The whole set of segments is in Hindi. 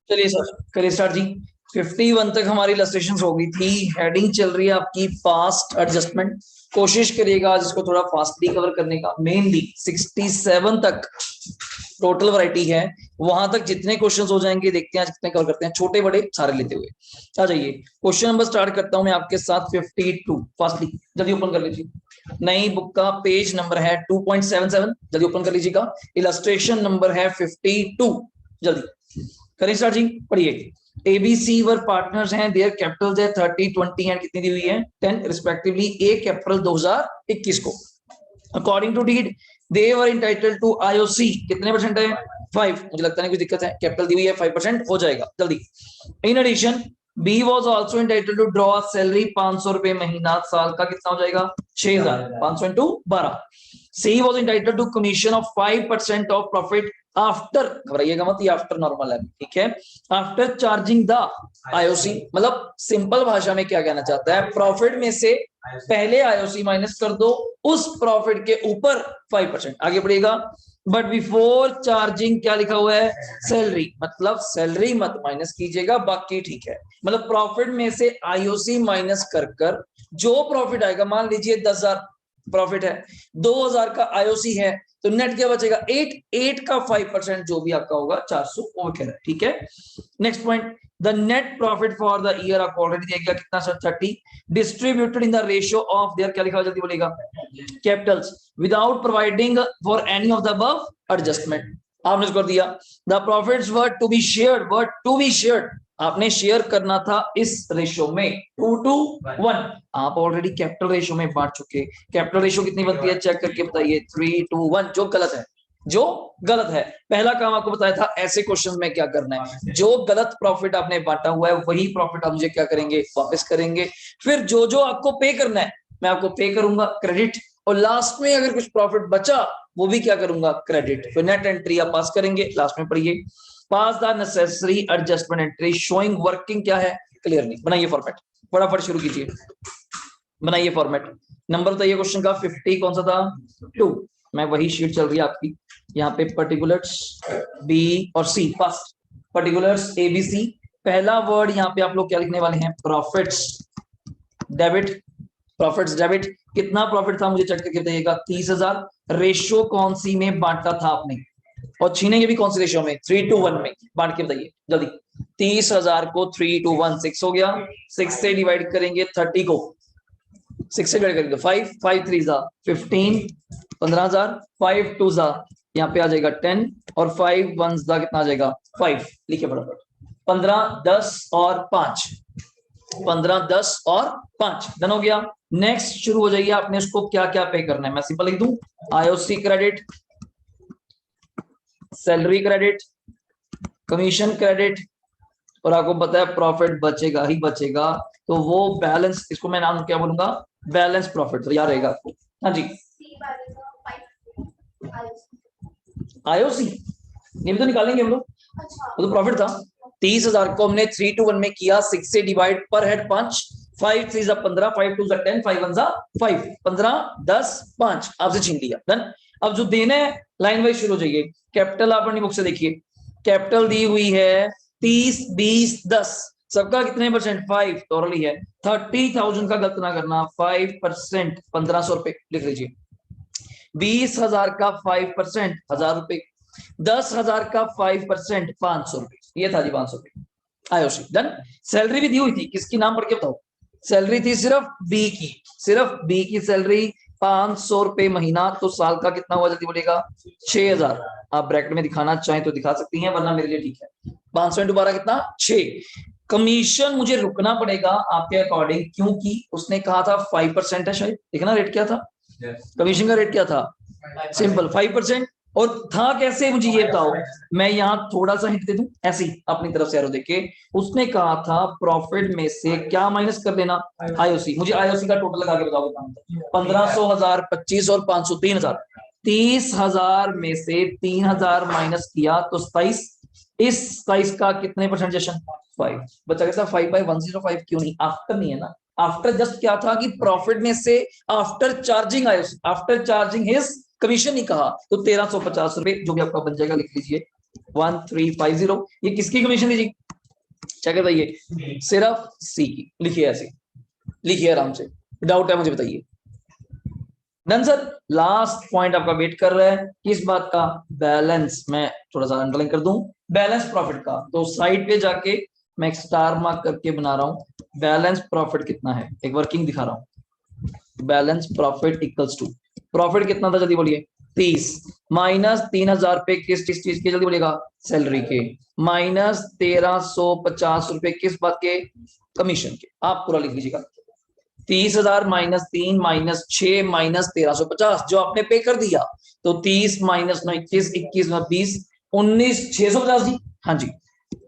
चलिए सर करिए स्टार्ट जी। 51 तक हमारी इलस्ट्रेशन हो गई थी। हेडिंग चल रही है आपकी फास्ट एडजस्टमेंट। कोशिश करिएगा आज इसको थोड़ा फास्टली कवर करने का। मेनली 67 तक टोटल वैरायटी है, वहां तक जितने क्वेश्चंस हो जाएंगे देखते हैं आज कितने कवर करते हैं, छोटे बड़े सारे लेते हुए। आ जाइए क्वेश्चन नंबर स्टार्ट करता हूं मैं आपके साथ 52। फास्टली जल्दी ओपन कर लीजिए। नई बुक का पेज नंबर है 2.77, जल्दी ओपन कर लीजिएगा। इलस्ट्रेशन नंबर है 52, जल्दी करें स्टार्ट जी। पढ़िए। एबीसी वर पार्टनर्स हैं, देयर कैपिटल्स है 30, 20 एंड कितनी दी हुई है 10 रिस्पेक्टिवली 1 अप्रैल 2021 को। According to deed they were entitled to IOC, कितने परसेंट है 5। मुझे लगता नहीं कुछ दिक्कत है, कैपिटल दी हुई है 5% हो जाएगा जल्दी। In addition B was also entitled to draw salary 500 रुपए महीना, साल का कितना हो जाएगा 6000, 500 into 12। She was entitled to commission of 5% of profit after, घबराइएगा मत, ये आफ्टर नॉर्मल है, ठीक है। आफ्टर चार्जिंग द आईओसी, मतलब सिंपल भाषा में क्या कहना चाहता है, प्रॉफिट में से पहले आईओसी माइनस कर दो, उस प्रॉफिट के ऊपर 5%। आगे बढ़ेगा। बट बिफोर चार्जिंग क्या लिखा हुआ है सैलरी, मतलब सैलरी मत माइनस कीजिएगा, बाकी ठीक है। मतलब प्रॉफिट में से आईओसी माइनस कर जो प्रॉफिट आएगा, मान लीजिए 10,000 प्रॉफिट है, 2,000 का आईओसी है, तो नेट क्या बचेगा 8 का 5% जो भी आपका होगा 400 वो कह रहा है, ठीक है। Next point, the net profit for the year आपको ऑलरेडी दिया गया कितना sir 30, distributed in the ratio of their, क्या लिखा जल्दी बोलेगा, capitals, without providing for any of the above adjustment. आपने इसको दिया। The profits were to be shared, आपने शेयर करना था इस रेशियो में 2:1। आप ऑलरेडी कैपिटल रेशियो में बांट चुके। कैपिटल रेशियो कितनी बनती है चेक करके बताइए, 3:1, जो गलत है, जो गलत है। पहला काम आपको बताया था ऐसे क्वेश्चन में क्या करना है, जो गलत प्रॉफिट आपने बांटा हुआ है वही प्रॉफिट आप मुझे क्या करेंगे वापस करेंगे। फिर जो जो आपको पे करना है मैं आपको पे करूंगा क्रेडिट, और लास्ट में अगर कुछ प्रॉफिट बचा वो भी क्या करूंगा क्रेडिट। फिर नेट एंट्री आप पास करेंगे। लास्ट में पढ़िए, pass the necessary adjustment entry showing working क्या है क्लियरली। बनाइए फॉर्मेट, फटाफट शुरू कीजिए, बनाइए फॉर्मेट। नंबर बताइए क्वेश्चन का 50 कौन सा था 2। मैं वही शीट चल रही है आपकी यहाँ पे, पर्टिकुलर्स बी और C. First particulars A B C, पहला वर्ड यहाँ पे आप लोग क्या लिखने वाले हैं प्रॉफिट्स डेबिट। प्रॉफिट्स डेबिट, कितना प्रॉफिट था मुझे चेक करके बताइएगा 30,000। रेशियो कौन सी में बांटा था आपने, और छीनेंगे भी कौन सी रेशियो में 3:1 में, बांट के बताइए जल्दी। 30,000 को 3:1 6 हो गया, 6 से डिवाइड करेंगे 30 को, 6 से डिवाइड करेंगे 5, 5 3 15, 15,000, 5 2 यहाँ पे आ जाएगा 10, और 5 1 कितना आ जाएगा 5। लिखिए फटाफट, 15 10 और 5, 15 10 और 5 डन हो गया। नेक्स्ट शुरू हो जाइए, आपने उसको क्या क्या पे करना है, मैं सिंपल लिख दूं, IOC credit, salary credit, commission credit, और आपको पता है प्रॉफिट बचेगा ही बचेगा, तो वो बैलेंस, इसको मैं नाम क्या बोलूंगा बैलेंस प्रॉफिट, तो याद रहेगा आपको। हाँ जी, आईओसी ये भी तो निकालेंगे हम लोग, वो तो प्रॉफिट था। 30,000 को हमने 3:1 में किया, 6 से डिवाइड, पर हेड 5, 5 3 15, 5 2 10, 5 1 5, 15 10 5 आपसे छीन लिया डन। अब जो देना है लाइन वाइज शुरू हो जाइए। कैपिटल आप अपनी बुक से देखिए, कैपिटल दी हुई है 30 20 10, सबका कितने परसेंट 5 टोटली है। 30,000 का गलत ना करना, 5% 1500 रुपए लिख लीजिए। 20,000 का 5% 1,000 रुपए, 10,000 का 5% 500 रुपए, ये था जी 500 रुपए आयोशी डन। सैलरी भी दी हुई थी, किसकी नाम पढ़ के बताओ, सैलरी थी सिर्फ बी की, सिर्फ बी की सैलरी 500 रुपए महीना, तो साल का कितना हुआ जल्दी बोलेगा 6,000। आप ब्रैकेट में दिखाना चाहें तो दिखा सकती हैं, वरना मेरे लिए ठीक है। 500 इंटू 12 कितना 6। कमीशन मुझे रुकना पड़ेगा आपके अकॉर्डिंग, क्योंकि उसने कहा था 5% है, शायद देखना रेट क्या था, कमीशन का रेट क्या था सिंपल 5%, और था कैसे मुझे ये बताओ। मैं यहाँ थोड़ा सा हिंट दे दूं, ऐसे ही अपनी तरफ से एरो देके, उसने कहा था प्रॉफिट में से क्या माइनस कर देना आईओसी। मुझे आईओसी का टोटल लगा के बताओ, 1500, 1000, 25 और 500, 3,000। 30,000 में से 3,000 माइनस किया तो 27, इस 27 का कितने परसेंट जशन 5 बचा, कैसा 5/105, क्यों नहीं आफ्टर नहीं है ना, आफ्टर जस्ट क्या था कि प्रॉफिट में से आफ्टर चार्जिंग आयो, आफ्टर चार्जिंग हिज कमीशन ही कहा, तो 1,350 रुपए जो भी आपका बन जाएगा लिख लीजिए 1350। ये किसकी कमीशन थी जी? क्या बताइए? सिर्फ सी की। लिखिए ऐसे, लिखिए आराम से, डाउट है मुझे बताइए। Done sir. लास्ट पॉइंट आपका वेट कर रहा है, किस बात का? बैलेंस। मैं थोड़ा सा अंडरलाइन कर दूं, बैलेंस प्रॉफिट का। तो साइड पे जाके मैं एक स्टार मार्क करके बना रहा हूं, बैलेंस प्रॉफिट कितना है, एक वर्किंग दिखा रहा हूं। Balance profit equals to, profit कितना था जल्दी बोलिए? 30 माइनस 3000 रुपए किस चीज के, जल्दी बोलिएगा? सैलरी के। माइनस 1350 रुपए किस बात के? कमीशन के। आप पूरा लिख लीजिएगा। 30,000 माइनस 3 माइनस 6 माइनस 1350 जो आपने पे कर दिया। तो 30 माइनस 9 21, 21 20, 19,650 जी। हाँ जी,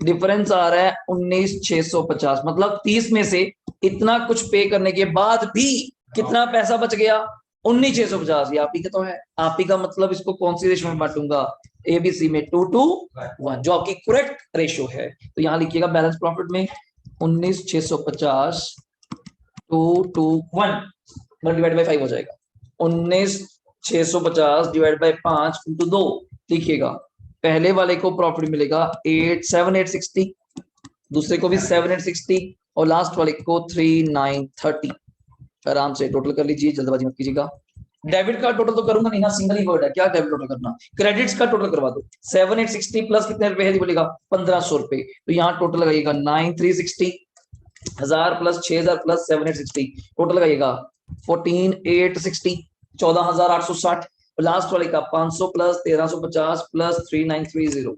डिफरेंस आ रहा है 19,650। मतलब 30 में से इतना कुछ पे करने के बाद भी कितना पैसा बच गया? 19,650। ये आप ही का तो है, आप ही का। मतलब इसको कौन सी रेशो में बांटूंगा? एबीसी में 2:1, जो आपकी करेक्ट रेशो है। तो यहां लिखिएगा बैलेंस प्रॉफिट में 19,650 2:1 डिवाइड बाई 5 हो जाएगा। 19,650 डिवाइड बाई 5 इंटू 2। लिखिएगा, पहले वाले को प्रॉफिट मिलेगा 8,7,860, दूसरे को भी 7,860 और लास्ट वाले को 3,930। आराम से टोटल कर लीजिए, जल्दबाजी मत कीजिएगा। डेबिट का टोटल तो करूंगा नहीं ना, सिंगल ही वर्ड है, क्या डेबिट टोटल करना? क्रेडिट्स का टोटल करवा दो। 7,860 प्लस कितने रुपए है बोलेगा? 1,500 रुपए। तो यहाँ टोटल लगाइएगा 9,360, 1000 प्लस 6,000 प्लस 7,860, टोटल लगाइएगा 14,860, 14,860। लास्ट वाले का 500 प्लस 1,350 प्लस 3,930,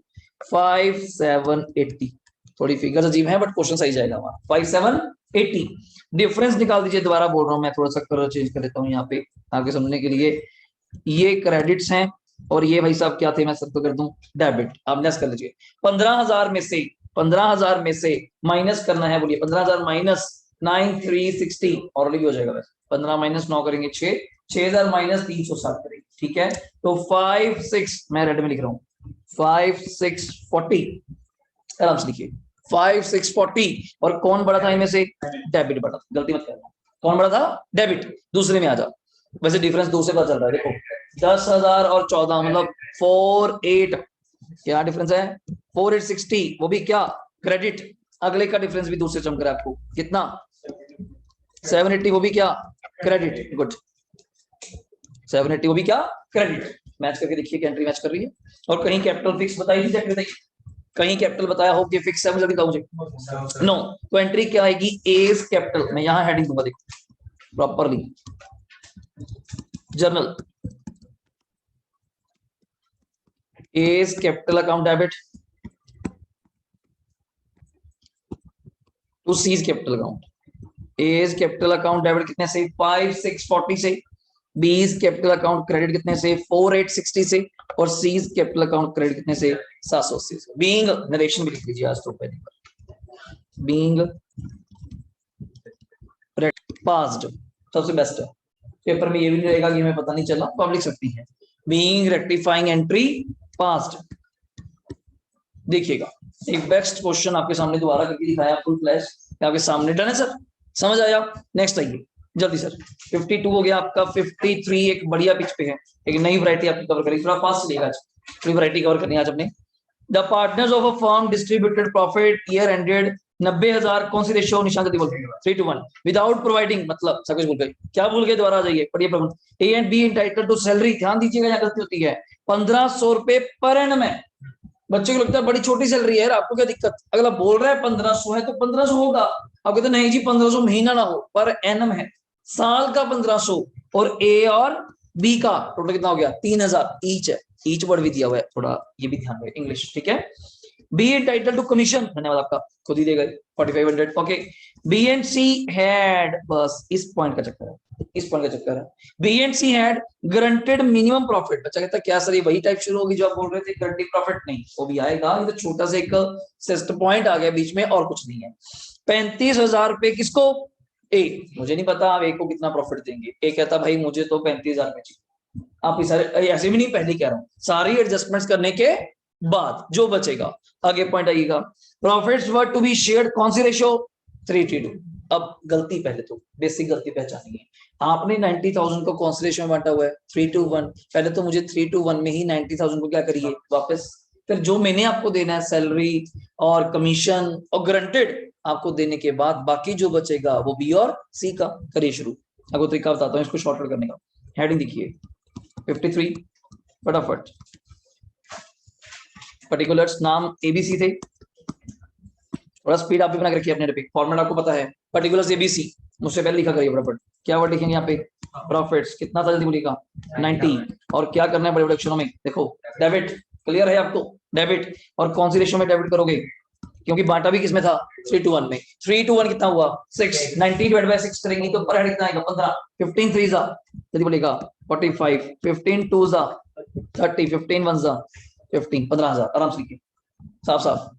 5,780। थोड़ी फिगर अजीब है बट क्वेश्चन सही जाएगा हमारा। 5,780। डिफरेंस निकाल दीजिए, दोबारा बोल रहा हूं मैं, थोड़ा सा कलर चेंज कर लेता हूँ यहाँ पे आपके समझने के लिए। ये क्रेडिट्स हैं और ये भाई साहब क्या थे, मैं सबको कर दूं डेबिट। आप लेस कर लीजिए। 15,000 में से, 15,000 में से माइनस करना है, बोलिए 15,000 माइनस 9,360 और भी हो जाएगा वैसे। 15 माइनस 9 करेंगे 6, 6,000 माइनस 360 करेंगे, ठीक है। तो 5,6 मैं रेड में लिख रहा हूँ, 5,640 आराम से लिखिए, 5,640। और कौन बड़ा था इनमें से? डेबिट बड़ा था, गलती मत करना। कौन बड़ा था? डेबिट। दूसरे में आ जाओ, वैसे डिफरेंस दूसरे पता चल रहा है, देखो 10,000 और 14 मतलब 4,8, क्या डिफरेंस है? 4,860, वो भी क्या? क्रेडिट। अगले का डिफरेंस भी दूसरे चमक रहा है आपको, कितना? 780, वो भी क्या? क्रेडिट। गुड, 780 वो भी क्या? क्रेडिट। मैच करके देखिए कि एंट्री मैच कर रही है। और कहीं कैपिटल फिक्स बताई थी, देखिए कहीं कैपिटल बताया हो कि फिक्स है, मुझे दिखाओ मुझे। नो, तो एंट्री क्या आएगी? A's capital. मैं यहां हेडिंग दूंगा, देखो properly, journal A's capital account debit to C's capital account. A's capital account debit कितने से? 5,640 से। बीज कैपिटल अकाउंट क्रेडिट कितने से? 4,860 से। और सीज कैपिटल अकाउंट क्रेडिट कितने से? 780 से। बीइंग नरेशन भी लिख लीजिए आज तो पहली बार, बीइंग पास्ड सबसे बेस्ट है। पेपर में ये भी नहीं रहेगा कि हमें पता नहीं चला, तो आप लिख सकती है बीइंग रेक्टिफाइंग एंट्री पास्ड। देखिएगा, एक बेस्ट क्वेश्चन आपके सामने दोबारा करके दिखाया फुल फ्लैश आपके सामने। डन है सर, समझ आया? नेक्स्ट आइए जल्दी सर। 52 हो गया आपका। 53 एक बढ़िया पिच पे है, एक नई वैरायटी आपकी कवर करेगी, थोड़ा फास्ट चलिएगा आज, थोड़ी वैरायटी कवर करनी है आज अपने। The partners of a firm distributed profit year ended 90,000, कौन सी रेशियो? निशान जल्दी बोल, 3:1 विदाउट प्रोवाइडिंग, मतलब सब कुछ भूल गए, क्या भूल गए? दोबारा आ जाइए, पढ़िए problem. A and B entitle to salary, ध्यान दीजिएगा यहाँ गलती होती है। 1,500 रुपए पर एनम है। बच्चे को लगता है बड़ी छोटी सैलरी है, आपको क्या दिक्कत? अगला बोल रहा है 1,500 है तो 1,500 होगा। आप कहते नहीं जी 1,500 महीना ना हो, पर एनम है, साल का 1,500। और ए और बी का टोटल कितना हो गया? 3,000 ईच है, ईच वर्ड भी दिया हुआ है, थोड़ा ये भी ध्यान रहे इंग्लिश, ठीक है। बी एंटाइटल टू कमीशन, धन्यवाद आपका, खुद ही देगा 4,500। Okay, B and C had, बस इस पॉइंट का चक्कर है, इस पॉइंट का चक्कर है। B and C had guaranteed minimum profit. बच्चा कहता है क्या सर ये वही टाइप शुरू होगी जो आप बोल रहे थे, गारंटेड प्रॉफिट? नहीं, वो भी आएगा, ये तो छोटा सा एक सिस्ट पॉइंट आ गया बीच में, और कुछ नहीं है। 35,000 रुपए किसको? ए, मुझे नहीं पता आप ए को कितना प्रॉफिट देंगे। ए कहता भाई मुझे तो 35,000 में चाहिए। आप इस सारे ऐसे भी नहीं, पहले कह रहा हूं, सारी एडजस्टमेंट्स करने के बाद जो बचेगा, आगे पॉइंट आइएगा। Profits were to be shared, कौन सी रेशियो? 3:2। अब गलती पहले तो बेसिक गलती पहचानी है आपने। 90,000 को कौन सी रेशियो में बांटा हुआ है? 3:1। पहले तो मुझे 3:1 में ही 90,000 को क्या करिए, वापस फिर जो मैंने आपको देना है सैलरी और कमीशन और गारंटेड आपको देने के बाद बाकी जो बचेगा वो बी और सी का। करिए शुरू। आपको तरीका बताता हूँ इसको शॉर्टकट करने का। हेडिंग देखिए 53, फटाफट। पर्टिकुलर्स नाम एबीसी थे, थोड़ा स्पीड आप भी बना के रखिए अपने पे, फॉर्मेट आपको पता है। पर्टिकुलर्स एबीसी मुझसे पहले लिखा करिए फटाफट। क्या वर्ड लिखेंगे यहाँ पे? प्रॉफिट्स। कितना था जल्दी बोलिएगा? 90। और क्या करना है बड़े बड़े अक्षरों में? देखो डेबिट। क्लियर है आपको? डेबिट। और कौन सी रेशियो में डेबिट करोगे? क्योंकि बांटा भी किसमें था? 3:1 में। 3:1 कितना हुआ? 6। 90 डिवाइड बाय 6 करेंगे तो पर हेड कितना आएगा? 15। 15 3 जा जल्दी बोलिएगा 45। 15 2 जा 30। 15 1 जा 15। 15,000 आराम से लिखिए साफ साफ।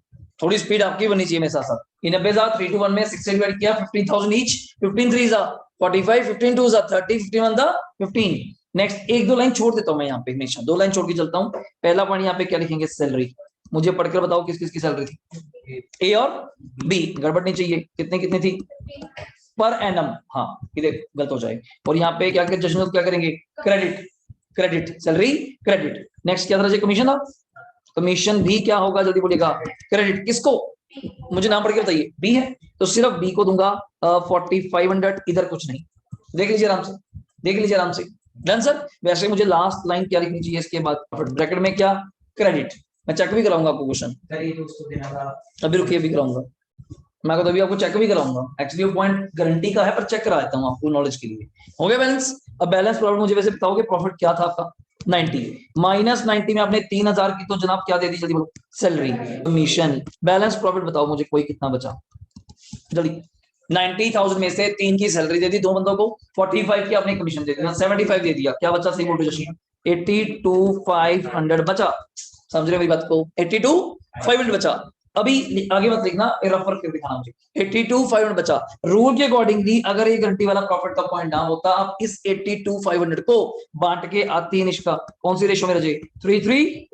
थोड़ी स्पीड आपकी बननी चाहिए मेरे साथ साथ। 90,000 3:1 में 6 से डिवाइड किया 15,000 ईच। 15 3 जा 45। 15 2 जा 30। 15 1 जा 15। नेक्स्ट एक दो लाइन छोड़ देता हूं मैं यहाँ पे, हमेशा दो लाइन छोड़ के चलता हूँ। पहला पॉइंट यहाँ पे क्या लिखेंगे? सैलरी। मुझे पढ़कर बताओ किस किस की सैलरी थी? ए और बी। गड़बड़ नहीं चाहिए। कितने कितने थी? Per annum. हाँ इधर गलत हो जाए। और यहाँ पे क्या जश्न क्या करेंगे? Credit. Credit salary credit. Next क्या था? कमीशन था। कमीशन भी क्या होगा? जल्दी बोलिएगा। क्रेडिट। किसको? मुझे नाम पढ़ के बताइए। बी है तो सिर्फ बी को दूंगा 4500। इधर कुछ नहीं। देख लीजिए आराम से, देख लीजिए आराम से। Done sir. वैसे मुझे लास्ट लाइन क्या लिखनी चाहिए इसके बाद? ब्रैकेट में क्या? क्रेडिट। मैं चेक भी कराऊंगा आपको क्वेश्चन। अभी रुकिए, भी कराऊंगा मैं तो अभी आपको चेक भी कराऊंगा। एक्चुअली वो पॉइंट गारंटी का है पर चेक करा देता हूँ आपको नॉलेज के लिए। हो गया बैलेंस? अब बैलेंस प्रॉफिट मुझे वैसे बताओगे प्रॉफिट क्या था आपका? 90 माइनस 90 में आपने 3,000 की तो जनाब क्या दे दी? जल्दी बोलो। Salary commission. बैलेंस प्रॉफिट बताओ मुझे कोई कितना बचा जल्दी? 90,000 में से 3 की सैलरी दे दी दो बंदों को, 45 की आपने कमीशन दे दिया, 75 दे दिया। क्या बचा? सही बोल रहे जशी? 82,500 बचा। समझ रहे मेरी बात को? 82,500 बचा। अभी आगे मत लिखना, रेफर करके दिखाना मुझे। 82,500 बचा। रूल के अकॉर्डिंगली अगर ये गारंटी वाला प्रॉफिट का पॉइंट डाउन होता, आप इस 82,500 को बांट के आती है निष्का कौन सी रेशो में रजे? 3:3।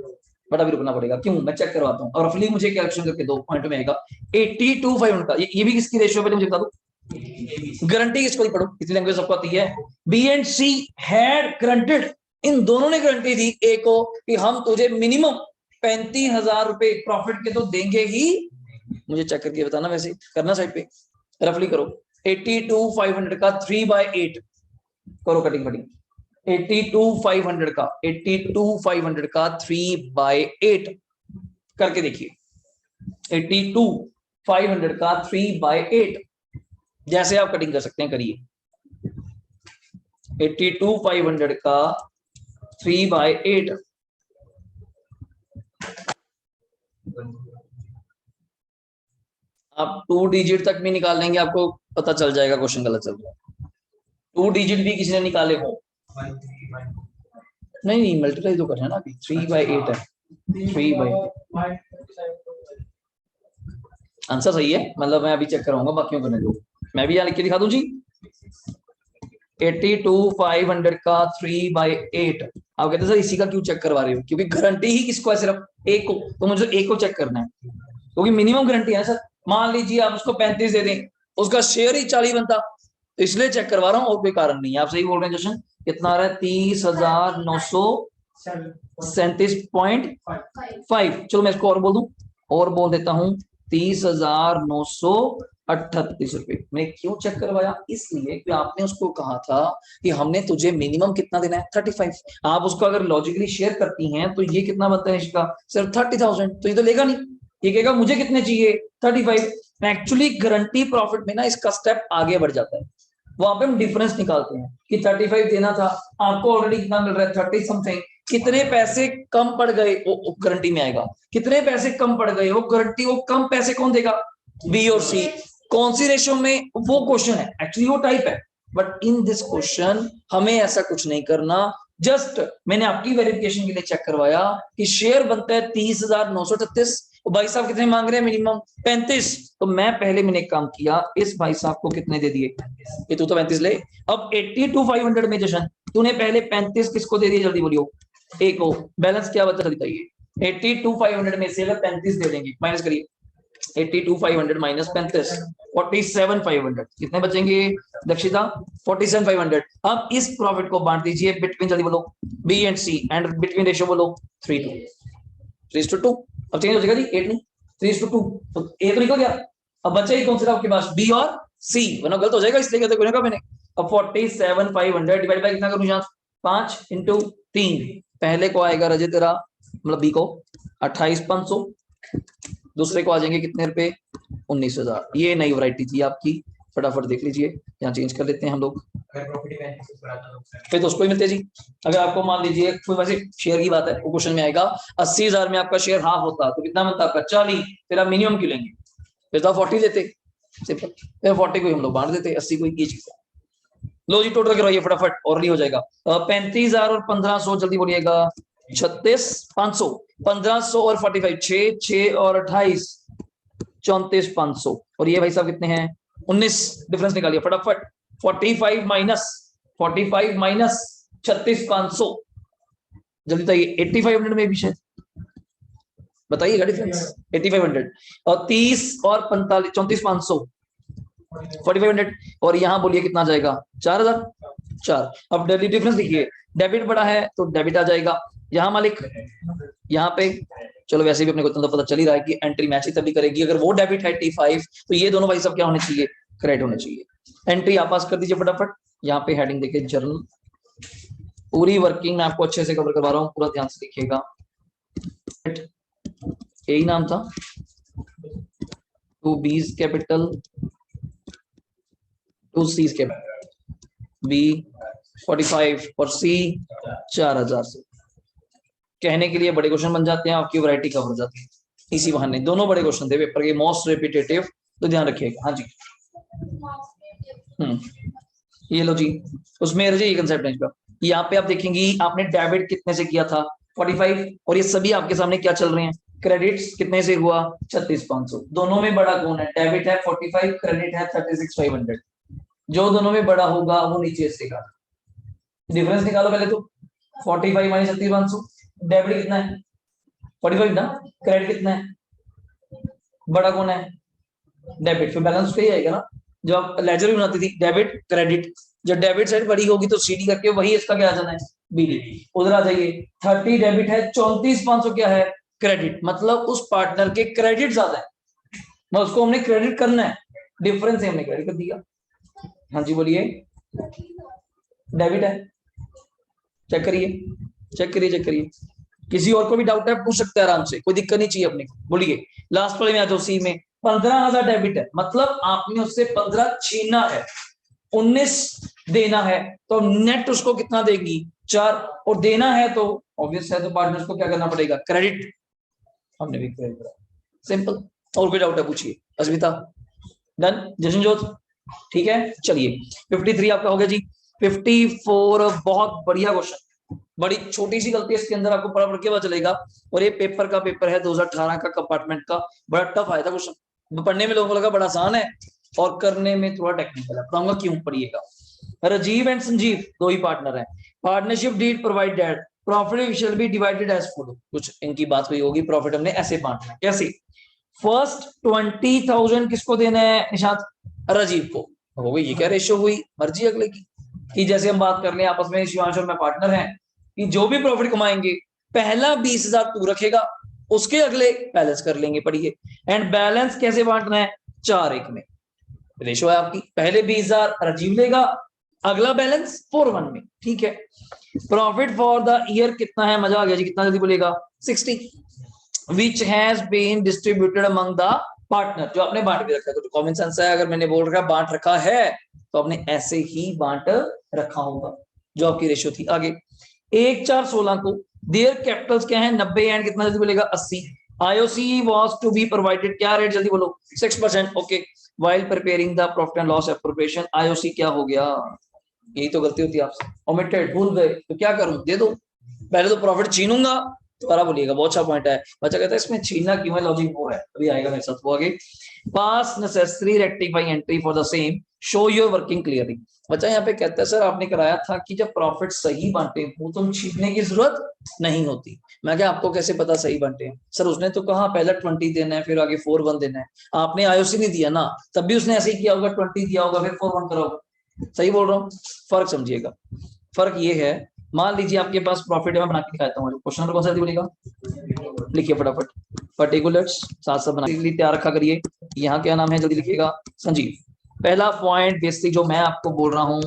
बट अभी रुकना पड़ेगा, क्यों? मैं चेक करवाता हूँ और रफली मुझे कैलकुलेशन करके दो पॉइंट में आएगा। 82,500 का ये भी किसकी रेशियो पहले मुझे बता दो। गारंटी किसको? पढ़ो कितनी लैंग्वेज सबको आती है। B and C had guaranteed. इन दोनों ने गारंटी दी ए को कि हम तुझे मिनिमम 35,000 रुपए प्रॉफिट के तो देंगे ही। मुझे चेक करके बताना, वैसे करना साइड पे रफली करो। 82,500 का 3/8 करो कटिंग कटिंग। 82,500 का 82,500 का 3/8 करके देखिए। 82,500 का 3/8 जैसे आप कटिंग कर सकते हैं करिए। 82,500 का 3/8 आप 2 डिजिट तक भी निकाल लेंगे, आपको पता चल जाएगा क्वेश्चन गलत चल रहा है। 2 डिजिट भी किसी ने निकाले हो? नहीं मल्टीप्लाई तो करना है ना। अभी 3/8 है। 3/8 आंसर सही है, मतलब मैं अभी चेक कराऊंगा बाकियों करने दो। मैं भी यहाँ लिख के दिखा दूं जी। 82,500 का 3/8। आप कहते सर इसी का क्यों चेक करवा रहे हो? क्योंकि गारंटी ही किसको है? सिर्फ एक को। तो मुझे एक को चेक करना है क्योंकि मिनिमम गारंटी है सर। मान लीजिए आप उसको 35 दे दें, उसका शेयर ही 40 बनता, तो इसलिए चेक करवा रहा हूँ और कोई कारण नहीं है। आप सही बोल रहे हैं जशन। कितना आ रहा है? 30,937.5। चलो मैं इसको और बोल दूं, और बोल देता हूँ 30,938 रुपए। मैं क्यों चेक करवाया? इसलिए कि आपने उसको कहा था कि हमने तुझे मिनिमम कितना देना है? 35। आप उसको अगर लॉजिकली शेयर करती हैं तो ये कितना बनता है इसका? सिर्फ 30,000। तो ये तो लेगा नहीं, ये कहेगा मुझे कितने चाहिए? 35। एक्चुअली गारंटी प्रॉफिट में ना इसका स्टेप आगे बढ़ जाता है। वहां पे हम डिफरेंस निकालते हैं कि 35 देना था, आपको ऑलरेडी कितना मिल रहा है? 30 समथिंग। कितने पैसे कम पड़ गए वो गारंटी में आएगा। कितने पैसे कम पड़ गए वो गारंटी, वो कम पैसे कौन देगा? बी और सी। कौन सी रेशियो में? वो क्वेश्चन है एक्चुअली, वो टाइप है। बट इन दिस क्वेश्चन हमें ऐसा कुछ नहीं करना। जस्ट मैंने आपकी वेरिफिकेशन के लिए चेक करवाया कि शेयर बनता है 30,938। भाई साहब कितने मांग रहे हैं? मिनिमम 35। तो मैं पहले मैंने एक काम किया, इस भाई साहब को कितने दे दिए? ये तू तो 35 ले। अब 82,500 में जशन तूने पहले 35 किसको दे दिए? जल्दी बोलियो। ए को। बैलेंस क्या बचा? बताइए। 82,500 में से अगर 35 दे देंगे, माइनस करिए। 82,500 माइनस 35 47,500 कितने बचेंगे दक्षिता? 47,500। अब इस प्रॉफिट को बांट दीजिए बिटवीन, जल्दी बोलो, B and C, and between ratio बोलो 3:2। 3:2 अब चेंज हो जाएगा जी 8 नहीं 3:2 तो ए तो निकल गया। अब बचा ही कौन सा आपके पास बी और सी वरना गलत हो जाएगा इसलिए कहते कोई ना मैंने। अब 47,500 डिवाइड बाय कितना करूं यहाँ 5 × 3 पहले को आएगा रजे तेरा मतलब बी को 28,500 दूसरे को आ जाएंगे कितने रुपए 19,000 ये नई वैरायटी थी आपकी फटाफट देख लीजिए यहाँ चेंज कर लेते हैं हम लोग फिर तो उसको ही मिलते जी। अगर आपको मान लीजिए कोई वैसे शेयर की बात है वो क्वेश्चन में आएगा 80,000 में आपका शेयर हाफ होता तो कितना बनता आपका 40 फिर आप मिनिमम क्यों लेंगे फिर तो 40 लेते सिंपल फिर 40 को हम लोग बांट देते 80 को की चीज लो जी टोटल करवाइए फटाफट और नहीं हो जाएगा 35,000 और 1,500 जल्दी बोलिएगा 36,500 1,500 और 45 6 और 28 34,500 और ये भाई साहब कितने हैं 19 डिफरेंस निकालिए फटाफट 45 माइनस 36,500 जल्दी बताइए 8,500 में भी शायद बताइएगा डिफरेंस 8,500 और 30 और 45 34,500 4,500 और यहाँ बोलिए कितना जाएगा 4,000 4 अब डेली डिफरेंस देखिए डेबिट बड़ा है तो डेबिट आ जाएगा यहाँ मालिक यहाँ पे चलो वैसे भी अपने को इतना पता चल ही रहा है कि एंट्री मैच ही तभी करेगी अगर वो डेबिट है T5 तो ये दोनों भाई सब क्या होने चाहिए क्रेडिट होने चाहिए। एंट्री आप पास कर दीजिए फटाफट यहाँ पे हेडिंग देखिए जर्नल पूरी वर्किंग मैं आपको अच्छे से कवर करवा रहा हूँ पूरा ध्यान से देखिएगा यही नाम था 2 B's capital 2 C's capital B 45 और C 4,000 से कहने के लिए बड़े क्वेश्चन बन जाते हैं आपकी वैरायटी कवर हो जाती है इसी बहाने दोनों बड़े क्वेश्चन थे पेपर के मोस्ट रिपीटेटिव तो ध्यान रखिएगा। हाँ जी ये लो जी उसमें ये कंसेप्ट है इसका यहाँ पे आप देखेंगी आपने डेबिट कितने से किया था 45 और ये सभी आपके सामने क्या चल रहे हैं क्रेडिट्स कितने से हुआ 36,500 दोनों में बड़ा कौन है डेबिट है 45 क्रेडिट है 36,500 जो दोनों में बड़ा होगा वो नीचे से का डिफरेंस निकालो पहले तो 45 माइनस 36,500 डेबिट कितना है 45 ना क्रेडिट कितना है बड़ा कौन है डेबिट फिर बैलेंस पे ही आएगा ना जब लेजर भी बनाती थी डेबिट क्रेडिट जब डेबिट साइड बड़ी होगी तो सीडी करके वही इसका क्या आ जाना है बीडी उधर आ जाइए 30 डेबिट है 34,500 क्या है क्रेडिट मतलब उस पार्टनर के क्रेडिट ज्यादा है मैं उसको हमने क्रेडिट करना है डिफरेंस हमने क्रेडिट कर दिया। हाँ जी बोलिए डेबिट है चेक करिए किसी और को भी डाउट है पूछ सकते हैं आराम से कोई दिक्कत नहीं चाहिए अपने को बोलिए लास्ट वाले में आ जाओ सी में 15,000 डेबिट है मतलब आपने उससे 15 छीना है 19 देना है तो नेट उसको कितना देगी 4 और देना है तो ऑब्वियस है तो पार्टनर्स को क्या करना पड़ेगा क्रेडिट हमने भी क्रेडिट करा सिंपल और कोई डाउट है पूछिए अस्मिता डन जशनजोत ठीक है चलिए 53 आपका हो गया जी 54 बहुत बढ़िया क्वेश्चन बड़ी छोटी सी गलती है इसके अंदर आपको पढ़ के पता चलेगा और ये पेपर का पेपर है 2018 का कंपार्टमेंट का बड़ा टफ आया था क्वेश्चन पढ़ने में लोगों को लगा बड़ा आसान है और करने में थोड़ा टेक्निकल है बताऊंगा क्यों पढ़िएगा। राजीव एंड संजीव दो ही पार्टनर हैं partnership deed provided profit will be divided as follow कुछ इनकी बात हुई होगी प्रॉफिट हमने ऐसे बांटना कैसे फर्स्ट 20,000 किसको देना है निशांत राजीव को हो गई ये क्या रेशियो हुई मर्जी अगले की कि जैसे हम बात कर ले आपस में शिवांश और मैं पार्टनर हैं कि जो भी प्रॉफिट कमाएंगे पहला 20,000 तू रखेगा उसके अगले बैलेंस कर लेंगे पढ़िए एंड बैलेंस कैसे बांटना है 4:1 में रेशो है आपकी पहले 20,000 राजीव लेगा अगला बैलेंस 4:1 में ठीक है। प्रॉफिट फॉर द ईयर कितना है मजा आ गया जी कितना जल्दी बोलेगा 60 which has been distributed among the partner जो आपने बांट के रखा है तो कॉमन सेंस है अगर मैंने बोल रखा बांट रखा है तो आपने ऐसे ही बांट रखा होगा जो आपकी रेशियो थी। आगे 1,4,16 को देयर कैपिटल्स क्या है 90 एंड कितना जल्दी बोलेगा 80 IOC was to be provided क्या रेट जल्दी बोलो 6% okay while preparing the profit and loss appropriation IOC क्या हो गया यही तो गलती होती है आपसे omitted भूल गए तो क्या करूं दे दो पहले तो प्रॉफिट छीनूंगा दोबारा बोलिएगा बहुत अच्छा पॉइंट है बच्चा कहता है इसमें छीनना क्यों है लॉजिक वो है अभी आएगा मेरे साथ वो आगे पास necessary rectifying entry for the same show your working clearly बच्चा यहाँ पे कहता है सर आपने कराया था कि जब प्रॉफिट सही बांटे हो तो छीनने की जरूरत नहीं होती मैं क्या आपको कैसे पता सही बांटे हैं सर उसने तो कहा पहला 20 देना है फिर आगे 4:1 देना है आपने IOC नहीं दिया ना तब भी उसने ऐसे ही किया होगा 20 दिया होगा फिर 4:1 करा होगा सही बोल रहा हूँ फर्क समझिएगा फर्क ये है मान लीजिए आपके पास प्रॉफिट है, मैं बना के दिखाता हूँ। क्वेश्चन नंबर कौन सा बोलेगा, लिखिए फटाफट, पर्टिकुलर्स साथ साथ बना के तैयार रखा करिए। यहाँ क्या नाम है, जल्दी लिखिएगा, संजीव। पहला पॉइंट बेसिक जो मैं आपको बोल रहा हूँ,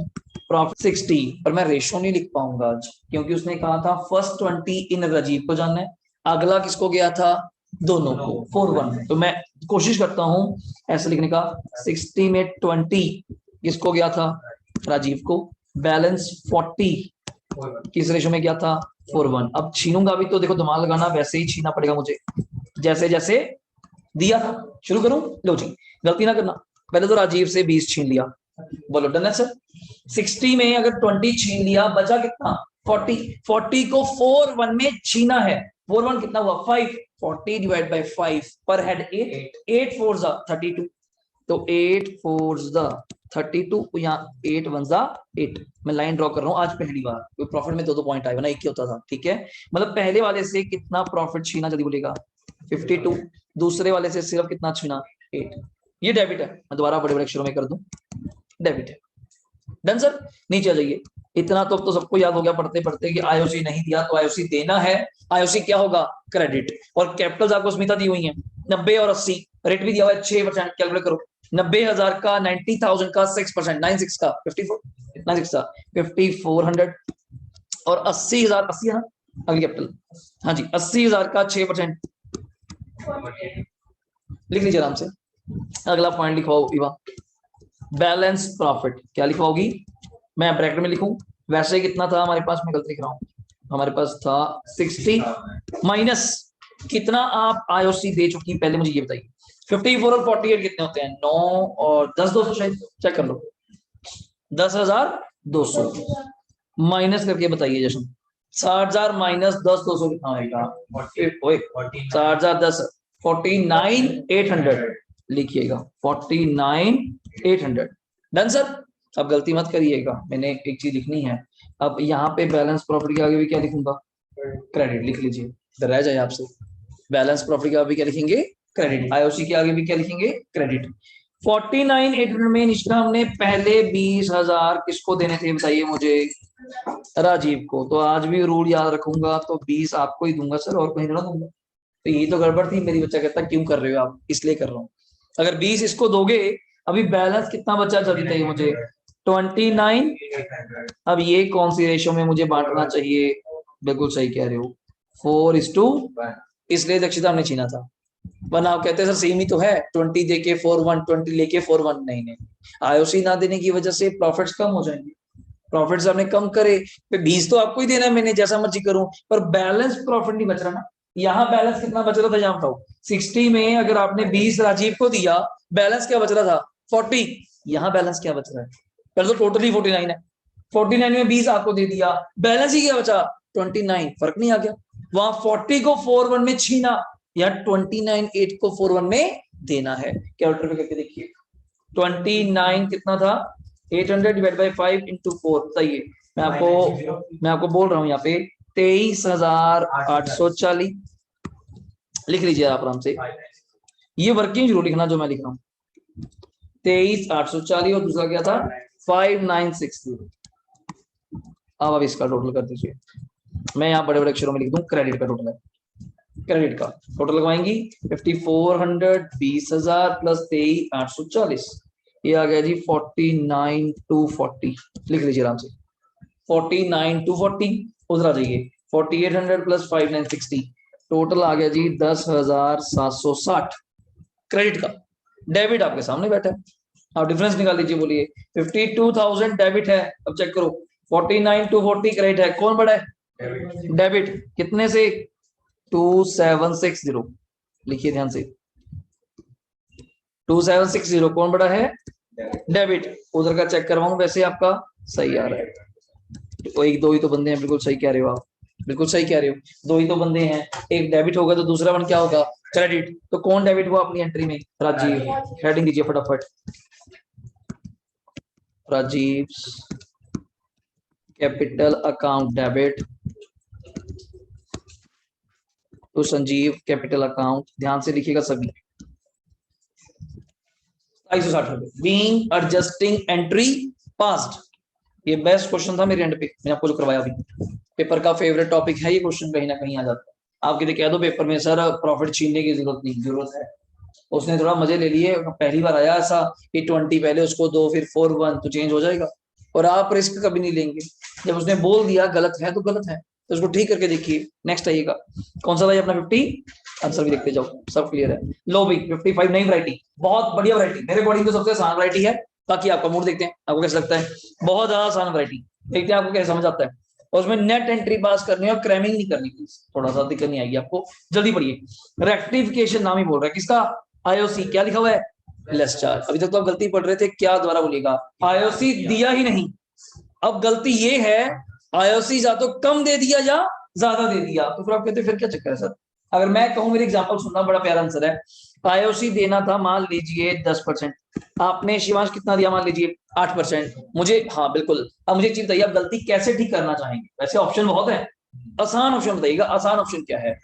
प्रॉफिट 60, पर मैं रेशो नहीं लिख पाऊंगा आज, क्योंकि उसने कहा था फर्स्ट 20 इन राजीव को जानना है, अगला किसको गया था, दोनों को, 4-1। तो मैं कोशिश करता हूँ ऐसे लिखने का, 60 में 20 किसको गया था, राजीव को, बैलेंस 40 किस रेशो में गया था, 4-1। अब छीनूंगा भी तो देखो दिमाग लगाना, वैसे ही छीनना पड़ेगा मुझे, जैसे जैसे दिया। शुरू करूं, लो जी, गलती ना करना, पहले तो राजीव से 20 छीन लिया, बोलो डन है सर। 60 में अगर 20 छीन लिया, बचा कितना, 40। 40 को 4-1 में छीना है, 4-1 कितना हुआ, 5। 40 डिवाइड बाय 5 पर हेड 8, 8 4 जा 32, तो 8 4 जा 32, यहाँ 8 1 जा 8। मैं लाइन ड्रॉ कर रहा हूँ आज पहली बार, कोई प्रॉफिट में दो पॉइंट आए, वरना एक ही होता था, ठीक है। मतलब पहले वाले से कितना प्रॉफिट छीना, जल्दी बोलेगा, 52। दूसरे वाले से सिर्फ कितना छीना, 8। ये डेबिट है, मैं दोबारा बड़े बड़े अक्षरों में कर दूं, डेबिट है। डन सर, नीचे आ जाइए। इतना तो सबको याद हो गया पढ़ते पढ़ते कि आईओसी नहीं दिया तो आईओसी देना है, आईओसी क्या होगा, क्रेडिट। और कैपिटल्स आपको स्मिता दी हुई है, 90 और 80, रेट भी दिया हुआ है 6%, कैलकुलेट करो, 90,000 का, 90,000 का 6%, 96 का 54, 96 का 5400, और 80,000, 80 है ना अगली कैपिटल, हाँ जी, 80,000 का 6%, लिख लीजिए आराम से। अगला पॉइंट लिखवाओ इवा, बैलेंस प्रॉफिट क्या लिखवाओगी, मैं ब्रैकेट में लिखूं, वैसे कितना था हमारे पास, मैं गलती लिख रहा हूं, हमारे पास था 60 माइनस कितना आप आईओसी दे चुकी, पहले मुझे ये बताइए। 54 और 48 कितने होते हैं, 9 और 10 200, शायद चेक कर लो, 10,200 माइनस करके बताइए जशन, 60,000 माइनस 10,200 कितना आएगा, 60,000 10 49,800, लिखिएगा 49,800। Done sir. अब गलती मत करिएगा, मैंने एक चीज लिखनी है, अब यहाँ पे बैलेंस प्रॉफिट के आगे भी क्या लिखूंगा, क्रेडिट, लिख लीजिए, इधर रह जाए आपसे। बैलेंस प्रॉफिट के आगे भी क्या लिखेंगे, क्रेडिट। आईओसी के आगे भी क्या लिखेंगे, क्रेडिट। 49,800 में निष्ठा हमने पहले 20,000 किसको देने थे, बताइए मुझे, राजीव को। तो आज भी रूल याद रखूंगा, तो 20 आपको ही दूंगा सर, और कहीं ना दूंगा। तो ये तो गड़बड़ थी मेरी, बच्चा कहता क्यों कर रहे हो आप, इसलिए कर रहा हूँ। अगर 20 इसको दोगे, अभी बैलेंस कितना बचा जल्दी बताइए मुझे, 29। अब ये कौन सी रेशो में मुझे बांटना चाहिए, बिल्कुल सही कह रहे हो, 4:1, इसलिए दक्षिता हमने छीना था। वरना आप कहते सर सेम ही तो है, 20 देके 4-1, 20 लेके 4-1, नहीं नहीं, आईओसी ना देने की वजह से प्रॉफिट्स कम हो जाएंगे, प्रॉफिट्स आपने कम करे, 20 तो आपको ही देना है, मैंने जैसा मर्जी करूं, पर बैलेंस प्रॉफिट नहीं बच रहा ना। यहाँ बैलेंस कितना बच रहा था, यहाँ बताओ, 60 में अगर आपने 20 राजीव को दिया, बैलेंस क्या बच रहा था, 40। यहाँ बैलेंस क्या बच रहा है, पहले तो टोटली 49 है, 49 में 20 आपको दे दिया, बैलेंस ही क्या बचा, 29, फर्क नहीं आ गया। वहां 40 को 4-1 में छीना, या 29 8 को 4-1 में देना है, कैलकुलेटर पे करके देखिए, 29 कितना था, 800 डिवाइड बाई 5 इंटू 4, बताइए। मैं आपको बोल रहा हूँ यहाँ पे 23,840, लिख लीजिए आप आराम से, ये वर्किंग जरूर लिखना जो मैं लिख रहा हूँ, 23,840, और दूसरा क्या था, 5960। अब इसका टोटल कर दीजिए, मैं यहाँ बड़े बड़े अक्षरों में लिख दूं, क्रेडिट का टोटल है, क्रेडिट का टोटल लगवाएंगी 5400, 20,000 प्लस 23,840, ये आ गया जी 49,240, लिख लीजिए आराम से, 49,240। उधर आ जाइए, 4800 प्लस 5960, टोटल आ गया जी 10,760 क्रेडिट का। डेबिट आपके सामने बैठा है, आप डिफरेंस निकाल लीजिए, बोलिए 52,000 डेबिट है, अब चेक करो, 49,240 क्रेडिट है, कौन बड़ा है, डेबिट, कितने से, 2760, लिखिए ध्यान से, 2760 कौन बड़ा है, डेबिट। उधर का चेक करवाऊं, वैसे आपका सही आ रहा है, तो एक दो ही तो बंदे हैं, बिल्कुल सही कह रहे हो आप, बिल्कुल सही कह रहे हो, दो ही तो बंदे हैं, एक डेबिट होगा तो दूसरा वन क्या होगा, क्रेडिट। तो कौन डेबिट हुआ अपनी एंट्री में, राजीव, हेडिंग दीजिए फटाफट, राजीव कैपिटल अकाउंट डेबिट तो संजीव कैपिटल अकाउंट, ध्यान से लिखिएगा सभी, 260 बीइंग एडजस्टिंग एंट्री पास्ट, ये बेस्ट क्वेश्चन था मेरे एंड पे, मैंने आपको जो करवाया अभी। पेपर का फेवरेट टॉपिक है ये क्वेश्चन, कहीं ना कहीं आ जाता है। आप किसी कह दो पेपर में सर प्रॉफिट छीनने की जरूरत नहीं, जरूरत है। उसने थोड़ा मजे ले लिए, पहली बार आया ऐसा कि 20 पहले उसको दो फिर 4-1 तो चेंज हो जाएगा, और आप रिस्क कभी नहीं लेंगे। जब उसने बोल दिया गलत है तो गलत है, तो उसको ठीक करके देखिए। नेक्स्ट आइएगा, कौन सा भाई अपना 50, आंसर भी देखते जाओ, सब क्लियर है। लो भाई 55 नई वैरायटी, बहुत बढ़िया वैरायटी, मेरे अकॉर्डिंग तो सबसे आसान वैरायटी है। बाकी आपका मूड देखते हैं, आपको कैसा लगता है। बहुत ज्यादा आसान वैरायटी, देखते हैं आपको कैसे समझ आता है। और उसमें नेट एंट्री पास करनी है और क्रैमिंग नहीं करनी, प्लीज थोड़ा सा दिक्कत नहीं आएगी आपको। जल्दी पढ़िए। रेक्टिफिकेशन नाम ही बोल रहा है किसका, आईओसी। क्या लिखा हुआ है, लेस चार्ज। अभी तक तो आप गलती पढ़ रहे थे, क्या दोबारा बोलिएगा, आईओसी दिया ही नहीं। अब गलती ये है, आईओसी या तो कम दे दिया या ज्यादा दे दिया, तो फिर आप कहते फिर क्या चक्कर है सर। अगर मैं कहूं, मेरी एग्जांपल सुनना, बड़ा प्यारा आंसर है। आईओसी देना था मान लीजिए 10%, आपने शिवांश कितना दिया, मान लीजिए 8%। मुझे, हाँ बिल्कुल, अब मुझे चीज बताइए आप गलती कैसे ठीक करना चाहेंगे। वैसे ऑप्शन बहुत है, आसान ऑप्शन बताइएगा, आसान ऑप्शन क्या है।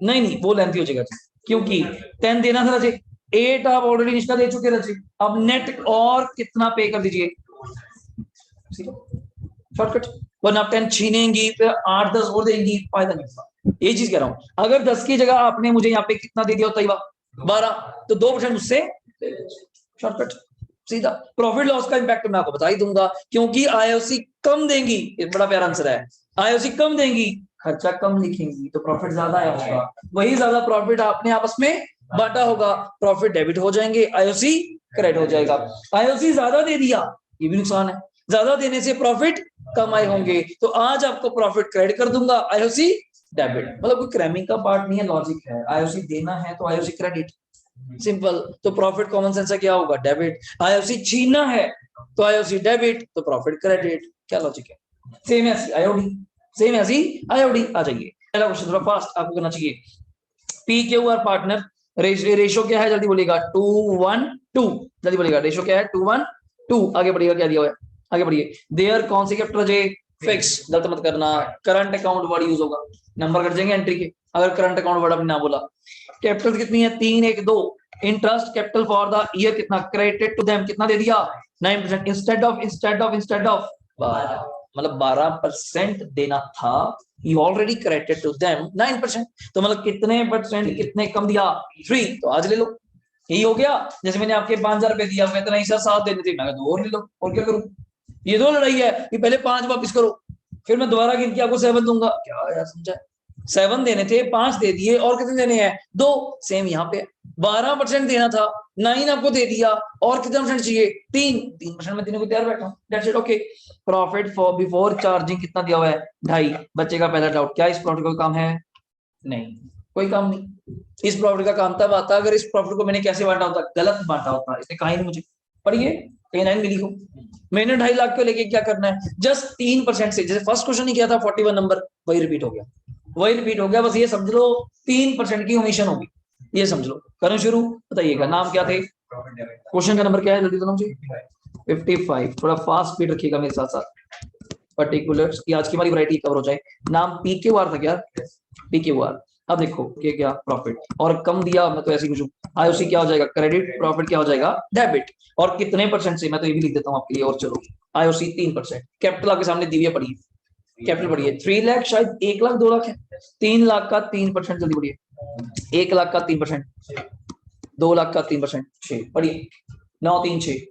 नहीं नहीं, वो लेंथी हो जाएगा, क्योंकि 10 देना था रजे, 8 आप ऑलरेडी निष्ठा दे चुके रजे, अब नेट और कितना पे कर दीजिए, शॉर्टकट। वरना आप 10 छीनेंगी फिर 8-10 और देंगी, फायदा नहीं होगा। ये चीज कह रहा हूं, अगर 10 की जगह आपने मुझे यहाँ पे कितना दे दिया होता है 12, तो 2% मुझसे शॉर्टकट, सीधा। प्रॉफिट लॉस का इंपैक्ट मैं आपको बता ही दूंगा, क्योंकि आईओसी कम देंगी, ये बड़ा प्यारा आंसर है। आईओसी कम देंगी, खर्चा कम लिखेंगी, तो प्रॉफिट ज्यादा आया होगा, वही ज्यादा प्रॉफिट आपने आपस में बांटा होगा, प्रॉफिट डेबिट हो जाएंगे, आईओसी क्रेडिट हो जाएगा। आईओसी ज्यादा दे दिया, ये भी नुकसान है, ज्यादा देने से प्रॉफिट कम आए होंगे, तो आज आपको प्रॉफिट क्रेडिट कर दूंगा, आईओसी डेबिट। मतलब कोई क्रैमिंग का पार्ट नहीं है, लॉजिक है। आईओसी देना है तो आईओसी क्रेडिट, सिंपल। तो प्रॉफिट कॉमन सेंस से क्या होगा, डेबिट। आईओसी छीनना है तो आईओसी डेबिट, तो प्रॉफिट क्रेडिट। क्या लॉजिक है, सेम ऐसी आईओडी, सेम ऐसी आईओडी। आ जाइए पहला क्वेश्चन, थोड़ा फास्ट आपको करना चाहिए। P Q R partner, ratio क्या है, जल्दी बोलिएगा, 2:1:2। जल्दी बोलिएगा, रेशो क्या है, 2:1:2। आगे बढ़िएगा, क्या दिया हुआ है, आगे बढ़िए। देयर कौन सी कैपिटल है, फिक्स, गलत मत करना। करंट अकाउंट वर्ड यूज होगा, नंबर कट जाएंगे एंट्री के, अगर करंट अकाउंट वर्ड आपने ना बोला। कैपिटल कितनी है, 3:1:2। Interest capital for the year कितना, क्रेडिटेड टू देम कितना दे दिया, 9%। इंस्टेड ऑफ 12, मतलब 12% देना था, you already credited to them 9%। तो मतलब कितने परसेंट, कितने कम दिया, 3। तो आज ले लो, यही हो गया। जैसे मैंने आपके 5,000 रुपए दिया, मैं इतना ही सर 7 देने थे, मैं 2 और ले लो, और क्या करूं। ये 2 लड़ाई है कि पहले 5 वापस करो, फिर मैं दोबारा गिन के आपको 7 दूंगा, क्या यार समझा। 7 देने थे, 5 दे दिए, और कितने देने हैं, 2। सेम यहाँ पे 12% देना था, 9 आपको दे दिया, और कितना परसेंट चाहिए, 3% में देने को तैयार बैठा हूँ, that's it, okay. Profit for before charging कितना दिया हुआ है, 2.5। बच्चे का पहला डाउट, क्या इस प्रॉफिट का काम है, नहीं, कोई काम नहीं। इस प्रॉफिट का काम तब आता अगर इस प्रॉफिट को मैंने कैसे बांटा होता, गलत बांटा होता, इसने कहा ही नहीं मुझे। पढ़िए, कहीं लाइन मिली हो, मैंने 2.5 लाख को लेके क्या करना है, जस्ट 3% से, जैसे फर्स्ट क्वेश्चन ही किया था 41 नंबर, वही रिपीट हो गया, वही रिपीट हो गया। बस ये समझ लो 3% की कमीशन होगी, ये समझ लो। करूं शुरू, बताइएगा नाम क्या थे, क्वेश्चन का नंबर क्या है, जल्दी बताओ मुझे। 55, थोड़ा फास्ट स्पीड रखिएगा मेरे साथ साथ, पर्टिकुलर्स की आज की हमारी वैरायटी कवर हो जाए। नाम पीक्यूआर था क्या, पीक्यूआर। अब देखो ये क्या, प्रॉफिट, और कम दिया, मैं तो ऐसे ही पूछूं, आईओसी क्या हो जाएगा, क्रेडिट, प्रॉफिट क्या हो जाएगा, डेबिट। और कितने परसेंट से, मैं तो ये भी लिख देता हूं आपके लिए, और चलो आईओसी 3%। कैपिटल आपके सामने दी हुई है, पढ़िए कैपिटल पढ़िए। 3 लाख, शायद 1 लाख 2 लाख है, 3 लाख का 3%, जल्दी पढ़िए। 1 लाख का 3%, 2 लाख का 3%, 6 पढ़िए। 9 3 6,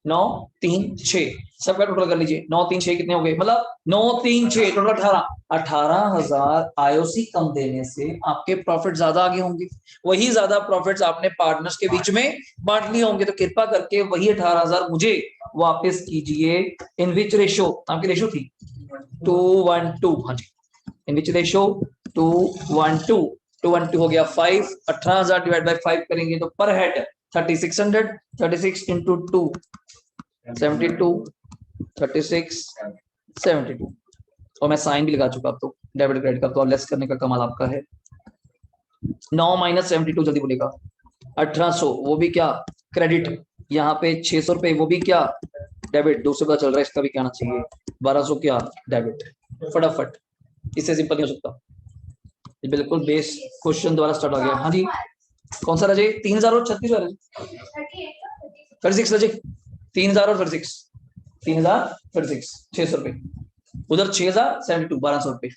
9 3 6, सबका टोटल कर लीजिए। 9 3 6 कितने हो गए, मतलब 9 3 6 टोटल 18,000। आईओसी कम देने से आपके प्रॉफिट ज्यादा आगे होंगे, वही ज्यादा प्रॉफिट्स आपने पार्टनर्स के बीच में बांट लिए होंगे, तो कृपा करके वही 18,000 मुझे वापस कीजिए। इन विच रेशो, आपकी रेशो थी 2:1:2, हाँ जी, इन विच रेशो 2:1:2, 2:1:2 हो गया 5। 18,000 डिवाइड बाय 5 करेंगे तो पर हेड 3600, 36 इंटू 2 72, 36 72। और मैं साइन भी लगा चुका, अब तो डेबिट क्रेडिट का तो लेस करने का कमाल आपका है। 9 - 72, जल्दी बोलेगा, 1800, वो भी क्या क्रेडिट, यहाँ पे 600 रुपए, वो भी क्या डेबिट, 2 से पता चल रहा है इसका भी क्या आना चाहिए, 1200 क्या डेबिट। फटाफट, इससे सिंपल नहीं हो सकता, बिल्कुल बेस क्वेश्चन दोबारा स्टार्ट हो गया। हाँ जी, कौन सा रजे, 3000 और 36 36 रजे, 3000 और 36, 3036 600 रुपए, उधर 6072 1200 रुपए,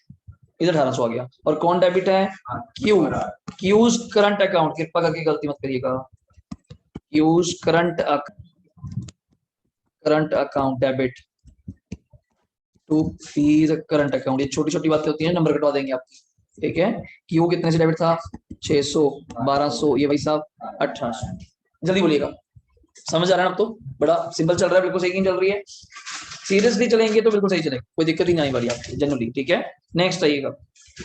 इधर 1800 आ गया। और कौन डेबिट है? क्यू, क्यूज करंट अकाउंट, कृपा करके गलती मत करिएगा, Q's current account debit to P's current account. ये छोटी छोटी बातें होती हैं, नंबर कटवा देंगे आपकी, ठीक है। क्यू कितने से डेबिट था? 600 1200, ये भाई साहब 1800। जल्दी बोलिएगा, समझ आ रहा है अब? तो बड़ा सिंपल चल रहा है, बिल्कुल सही नहीं चल रही है। सीरियसली चलेंगे तो बिल्कुल सही चलेगा, कोई दिक्कत ही नहीं आने वाली आपकी जनरली, ठीक है। नेक्स्ट आइएगा,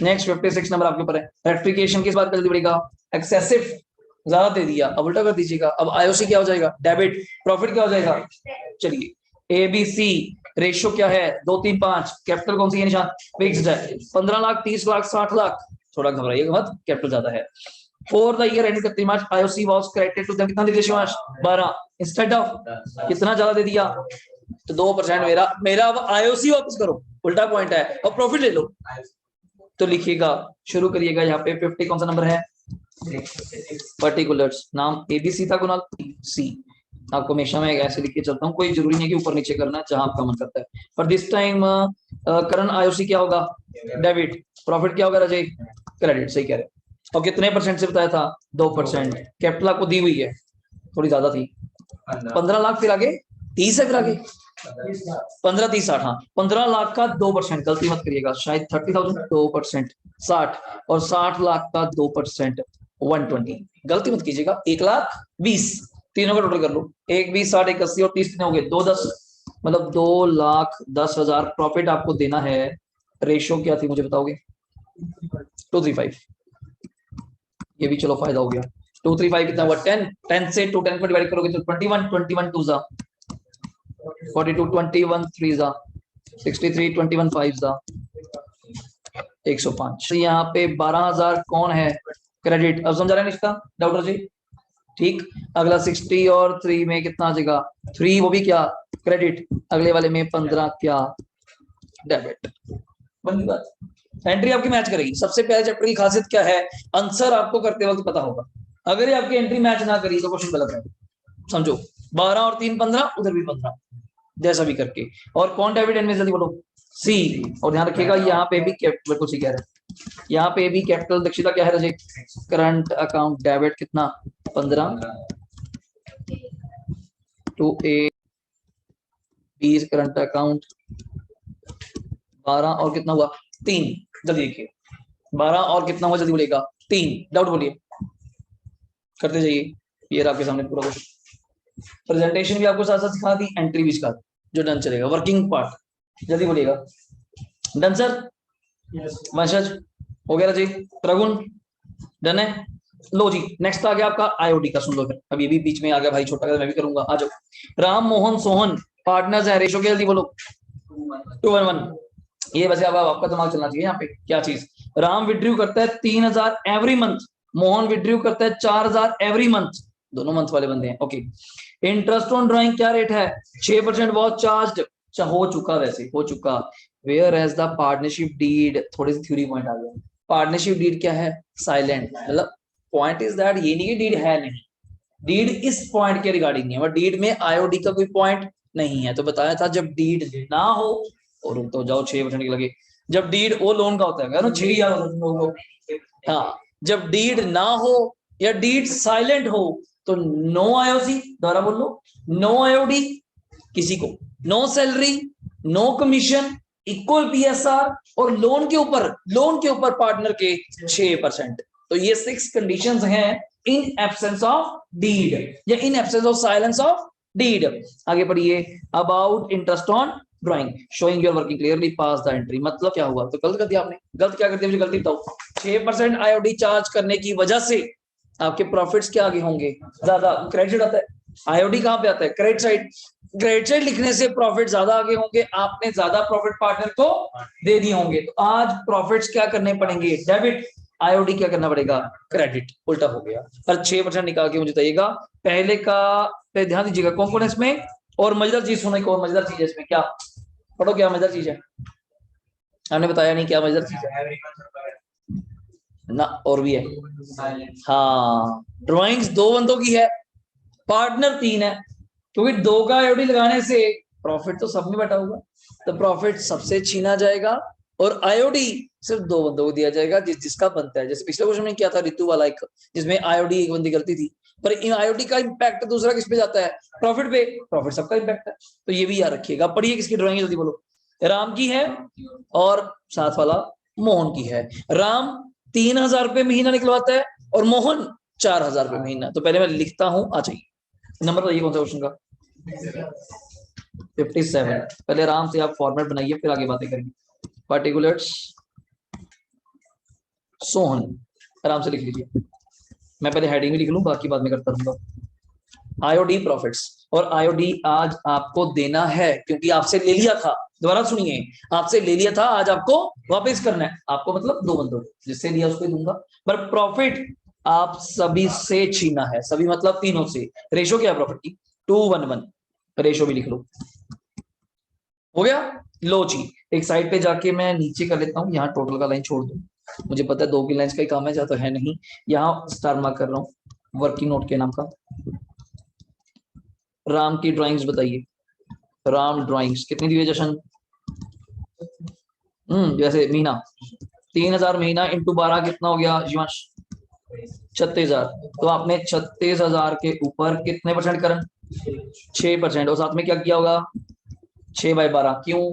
नेक्स्ट 56 नंबर आपके ऊपर है। रेक्टिफिकेशन किस बात का जल्दी बढ़ेगा? एक्सेसिव ज्यादा दे दिया, अब उल्टा कर दीजिएगा। अब आईओसी क्या हो जाएगा? डेबिट। प्रॉफिट क्या हो जाएगा? चलिए एबीसी रेशियो क्या है? 2 3 5। कैपिटल कौन सी है? निशान फिक्स्ड है। 15 लाख 30 लाख 60 लाख, थोड़ा घबराइएगा मत, कैपिटल ज्यादा है। For the year end 31 March IOC was credited to them, कितना दे दिया? 12 इंस्टेड ऑफ, कितना ज्यादा दे दिया? तो 2%। मेरा अब आईओसी वापस करो, उल्टा पॉइंट है, और प्रॉफिट ले लो। तो लिखिएगा, शुरू करिएगा यहाँ पे 50 कौन सा नंबर है? पर्टिकुलर्स, नाम एबीसी था कुणाल, सी। आपको हमेशा मैं ऐसे लिख के चलता हूँ, कोई जरूरी नहीं है कि ऊपर नीचे करना, जहां आपका मन करता है। पर दिस टाइम करंट आईओसी क्या होगा? डेबिट। प्रॉफिट क्या होगा राजे? क्रेडिट, सही कह रहे हैं। और कितने परसेंट से बताया था? 2%। कैपिटल आपको दी हुई है, थोड़ी ज्यादा थी, 15 लाख, फिर आगे 30 है, फिर आगे 15 30 60। हाँ 15 लाख का 2%, गलती मत करिएगा, शायद 30,000 2%, 60, और 60 लाख का 2% 120, गलती मत कीजिएगा, 1,20,000, तीनों का टोटल कर लो, 1 20 60 81 और 30 कितने हो गए? 2 10, मतलब 2,10,000 प्रॉफिट आपको देना है। रेशियो क्या थी मुझे बताओगे? 235। ये भी चलो फायदा हो गया। 235 कितना हुआ? 10, 10 से 210 को डिवाइड करोगे तो 21, 21 2 जा 42, 21 3 जा 63, 21 5 जा 105। तो यहाँ पे 12,000 कौन है? क्रेडिट। अब समझ रहे हैं इसका डॉक्टर जी? ठीक। अगला 60 और 3 में कितना आ जाएगा? 3, वो भी क्या? क्रेडिट। अगले वाले में 15 क्या? डेबिट। बन बात। एंट्री आपकी मैच करेगी। सबसे पहले चैप्टर की खासियत क्या है? आंसर आपको करते वक्त पता होगा। अगर ये आपकी एंट्री मैच ना करी तो क्वेश्चन गलत है, समझो। 12 और 3 15, उधर भी 15, जैसा भी करके। और कौन डेबिट एंड में जल्दी बोलो? सी। और ध्यान रखिएगा यहाँ पे भी कैपिटल, बिल्कुल सी कह रहे हैं, यहाँ पे भी कैपिटल। दक्षिता क्या है रजे? करंट अकाउंट डेबिट कितना? 15 टू ए 20, करंट अकाउंट 12, और कितना हुआ? 3। जल्दी देखिए, 12 और कितना हुआ? जल्दी बोलिएगा। 3। डाउट बोलिए, करते जाइए। ये आपके सामने पूरा क्वेश्चन। प्रेजेंटेशन भी आपको साथ साथ सिखा दी, एंट्री भी सिखा दी, जो डन चलेगा। वर्किंग पार्ट जल्दी बोलिएगा। Done sir? वंशज हो गया जी? प्रगुण डन है? लो जी, नेक्स्ट आ गया आपका आईओडी का। सुन लो फिर, अब ये भी बीच में आ गया भाई, छोटा मैं भी करूंगा। आ जाओ। राम मोहन सोहन पार्टनर्स है, रेशो क्या? जल्दी बोलो। 2:1। ये वैसे अब आपका दिमाग चलना चाहिए यहाँ पे। क्या चीज? राम विड्रू करता है 3,000 एवरी मंथ, मोहन विड्रू करता है 4,000 एवरी मंथ, दोनों मंथ वाले बंदे हैं। ओके। इंटरेस्ट ऑन ड्राइंग क्या रेट है? 6% वॉज चार्ज, हो चुका, वैसे हो चुका। Where as the partnership deed, थोड़ी सी थ्योरी पॉइंट आ गया। पार्टनरशिप डीड क्या है? साइलेंट। मतलब पॉइंट इज दैट, ये नहीं कि डीड है नहीं, डीड इस पॉइंट के रिगार्डिंग नहीं है, बट डीड में आईओडी का कोई पॉइंट नहीं है। तो बताया था जब डीड ना हो, और तो जाओ 6% के लगे, जब डीड वो लोन का होता है ना 6,000 लोगों को। हाँ, जब डीड ना हो या डीड साइलेंट हो तो नो आईओसी, दोबारा बोल लो, नो आईओडी किसी को, no salary, no commission, equal PSR, और लोन के ऊपर पार्टनर के 6%। तो ये 6 कंडीशंस हैं इन एब्सेंस ऑफ डीड, या in absence of silence of deed. आगे पढ़िए। About interest on drawing showing your working clearly pass the entry. मतलब क्या हुआ? तो गलत कर दिया आपने। गलत क्या कर दिया? मुझे गलती बताओ। 6% आईओडी चार्ज करने की वजह से आपके प्रॉफिट्स क्या आगे होंगे? ज्यादा। क्रेडिट आता है, आईओडी कहां पे आता है? Credit side. क्रेडिट साइड लिखने से प्रॉफिट ज्यादा आगे होंगे, आपने ज्यादा प्रॉफिट पार्टनर को दे दिए होंगे। तो आज प्रॉफिट्स क्या करने पड़ेंगे? डेबिट। आईओडी क्या करना पड़ेगा? क्रेडिट। उल्टा हो गया। और 6% निकाल के मुझे बताइएगा। पहले का पे ध्यान दीजिएगा, कॉम्पोनेंट्स में। और मजेदार चीज सुनो, एक और मजेदार चीज है इसमें। क्या पढ़ो? क्या मजेदार चीज है? हमने बताया नहीं क्या मजेदार चीज है ना? और भी है। हाँ, ड्राइंग्स 2 बंदों की है, पार्टनर 3 है, क्योंकि 2 का आईओडी लगाने से प्रॉफिट तो सब में बटा होगा, तो प्रॉफिट सबसे छीना जाएगा और आईओडी सिर्फ दो बंदों को दिया जाएगा जिसका बनता है। जैसे पिछले क्वेश्चन में क्या था रितु वाला एक, जिसमें आईओडी एक बंदी गलती थी, पर इन आईओडी का इम्पैक्ट दूसरा किस पे जाता है, प्रॉफिट पे, प्रॉफिट सबका इम्पैक्ट है। तो ये भी याद रखिएगा। पढ़िए किसकी ड्राइंग है जल्दी बोलो। राम की है और साथ वाला मोहन की है। राम 3,000 रुपये महीना निकलवाता है और मोहन 4,000 रुपये महीना। तो पहले मैं लिखता हूं, आ जाइए नंबर बताइए कौन सा क्वेश्चन का, 57। पहले आराम से आप फॉर्मेट बनाइए फिर आगे बातें करेंगे। पार्टिकुलर्स सोहन, आराम से लिख लीजिए। मैं पहले हेडिंग भी लिख लूं, बाकी बाद में करता रहूंगा। आईओडी प्रॉफिट्स, और आईओडी आज आपको देना है क्योंकि आपसे ले लिया था। दोबारा सुनिए, आपसे ले लिया था, आज आपको वापस करना है। आपको मतलब दो बंदों, जिससे लिया उसको ही दूंगा, पर प्रॉफिट आप सभी से छीना है। सभी मतलब तीनों से। रेशो क्या है प्रॉफिट की, 2:1, रेशो भी लिख लो। हो गया। लो जी, एक साइड पे जाके मैं नीचे कर लेता हूँ। यहाँ टोटल का लाइन छोड़ दूं, मुझे पता है 2 की लाइंस का ही काम है, तो है नहीं। यहाँ स्टार मार्क कर रहा हूँ वर्किंग नोट के नाम का। राम की ड्राइंग्स बताइए। राम ड्राइंग्स कितनी दी हुई जशन? जैसे महीना 3,000 महीना इंटू 12 कितना हो गया जीवांश? 36,000। तो आपने 36,000 के ऊपर कितने परसेंट करन? 6%। और साथ में क्या किया होगा? 6/12। क्यों?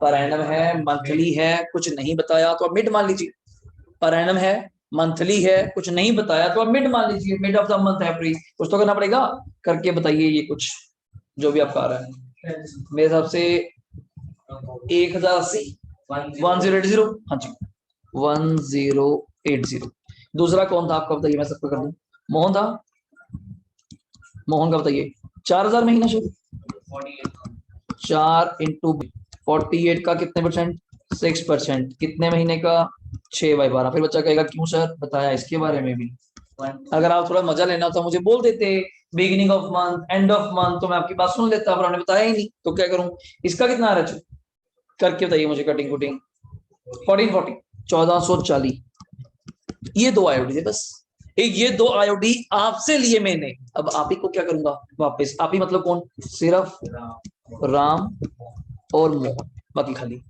पर एनम है, मंथली है, कुछ नहीं बताया तो अब मिड मान लीजिए। पर एनम है, मंथली है, कुछ नहीं बताया तो अब मिड मान लीजिए। Mid of the month average कुछ तो करना पड़ेगा। करके बताइए ये कुछ जो भी आपका आ रहा है। मेरे हिसाब से 1080 1080। हाँ जी 1080। दूसरा कौन था आपका बताइए, मैं सबको कर दूं। मोहन था, मोहन का बताइए। 4,000 महीना शुरू, 4 इंटू 48 का कितने परसेंट? 6%। कितने महीने का? 6/12। फिर बच्चा कहेगा क्यों सर बताया इसके बारे में भी। अगर आप थोड़ा मजा लेना होता मुझे बोल देते beginning of month end of month, तो मैं आपकी बात सुन लेता, पर आपने बताया ही नहीं तो क्या करूं। इसका कितना आ रहा है करके बताइए मुझे। कटिंग कुटिंग 1440 1440। ये 2 आईओडी थे बस। ये 2 आईओडी आपसे लिए मैंने। अब आप ही को क्या करूंगा वापस। आप ही मतलब कौन? सिर्फ राम और मोहन, बाकी खाली।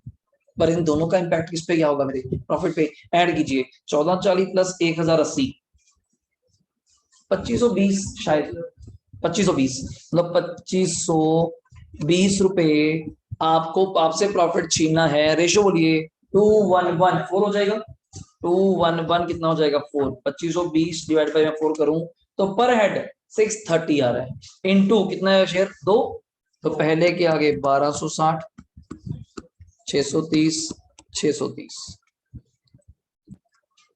पर इन दोनों का इंपैक्ट किस पे क्या होगा? मेरे प्रॉफिट पे। ऐड कीजिए 1440 प्लस 1080, 2520 शायद। 2520 मतलब 2520 रुपए आपको आपसे प्रॉफिट छीनना है। रेशो बोलिए 2:1 4 हो जाएगा। 2:1 कितना हो जाएगा? 4। 2520 डिवाइड बाय 4 करूं तो पर हेड 630 आ रहा है। इनटू कितना है शेयर? 2। तो पहले के आगे 1260, 630, 630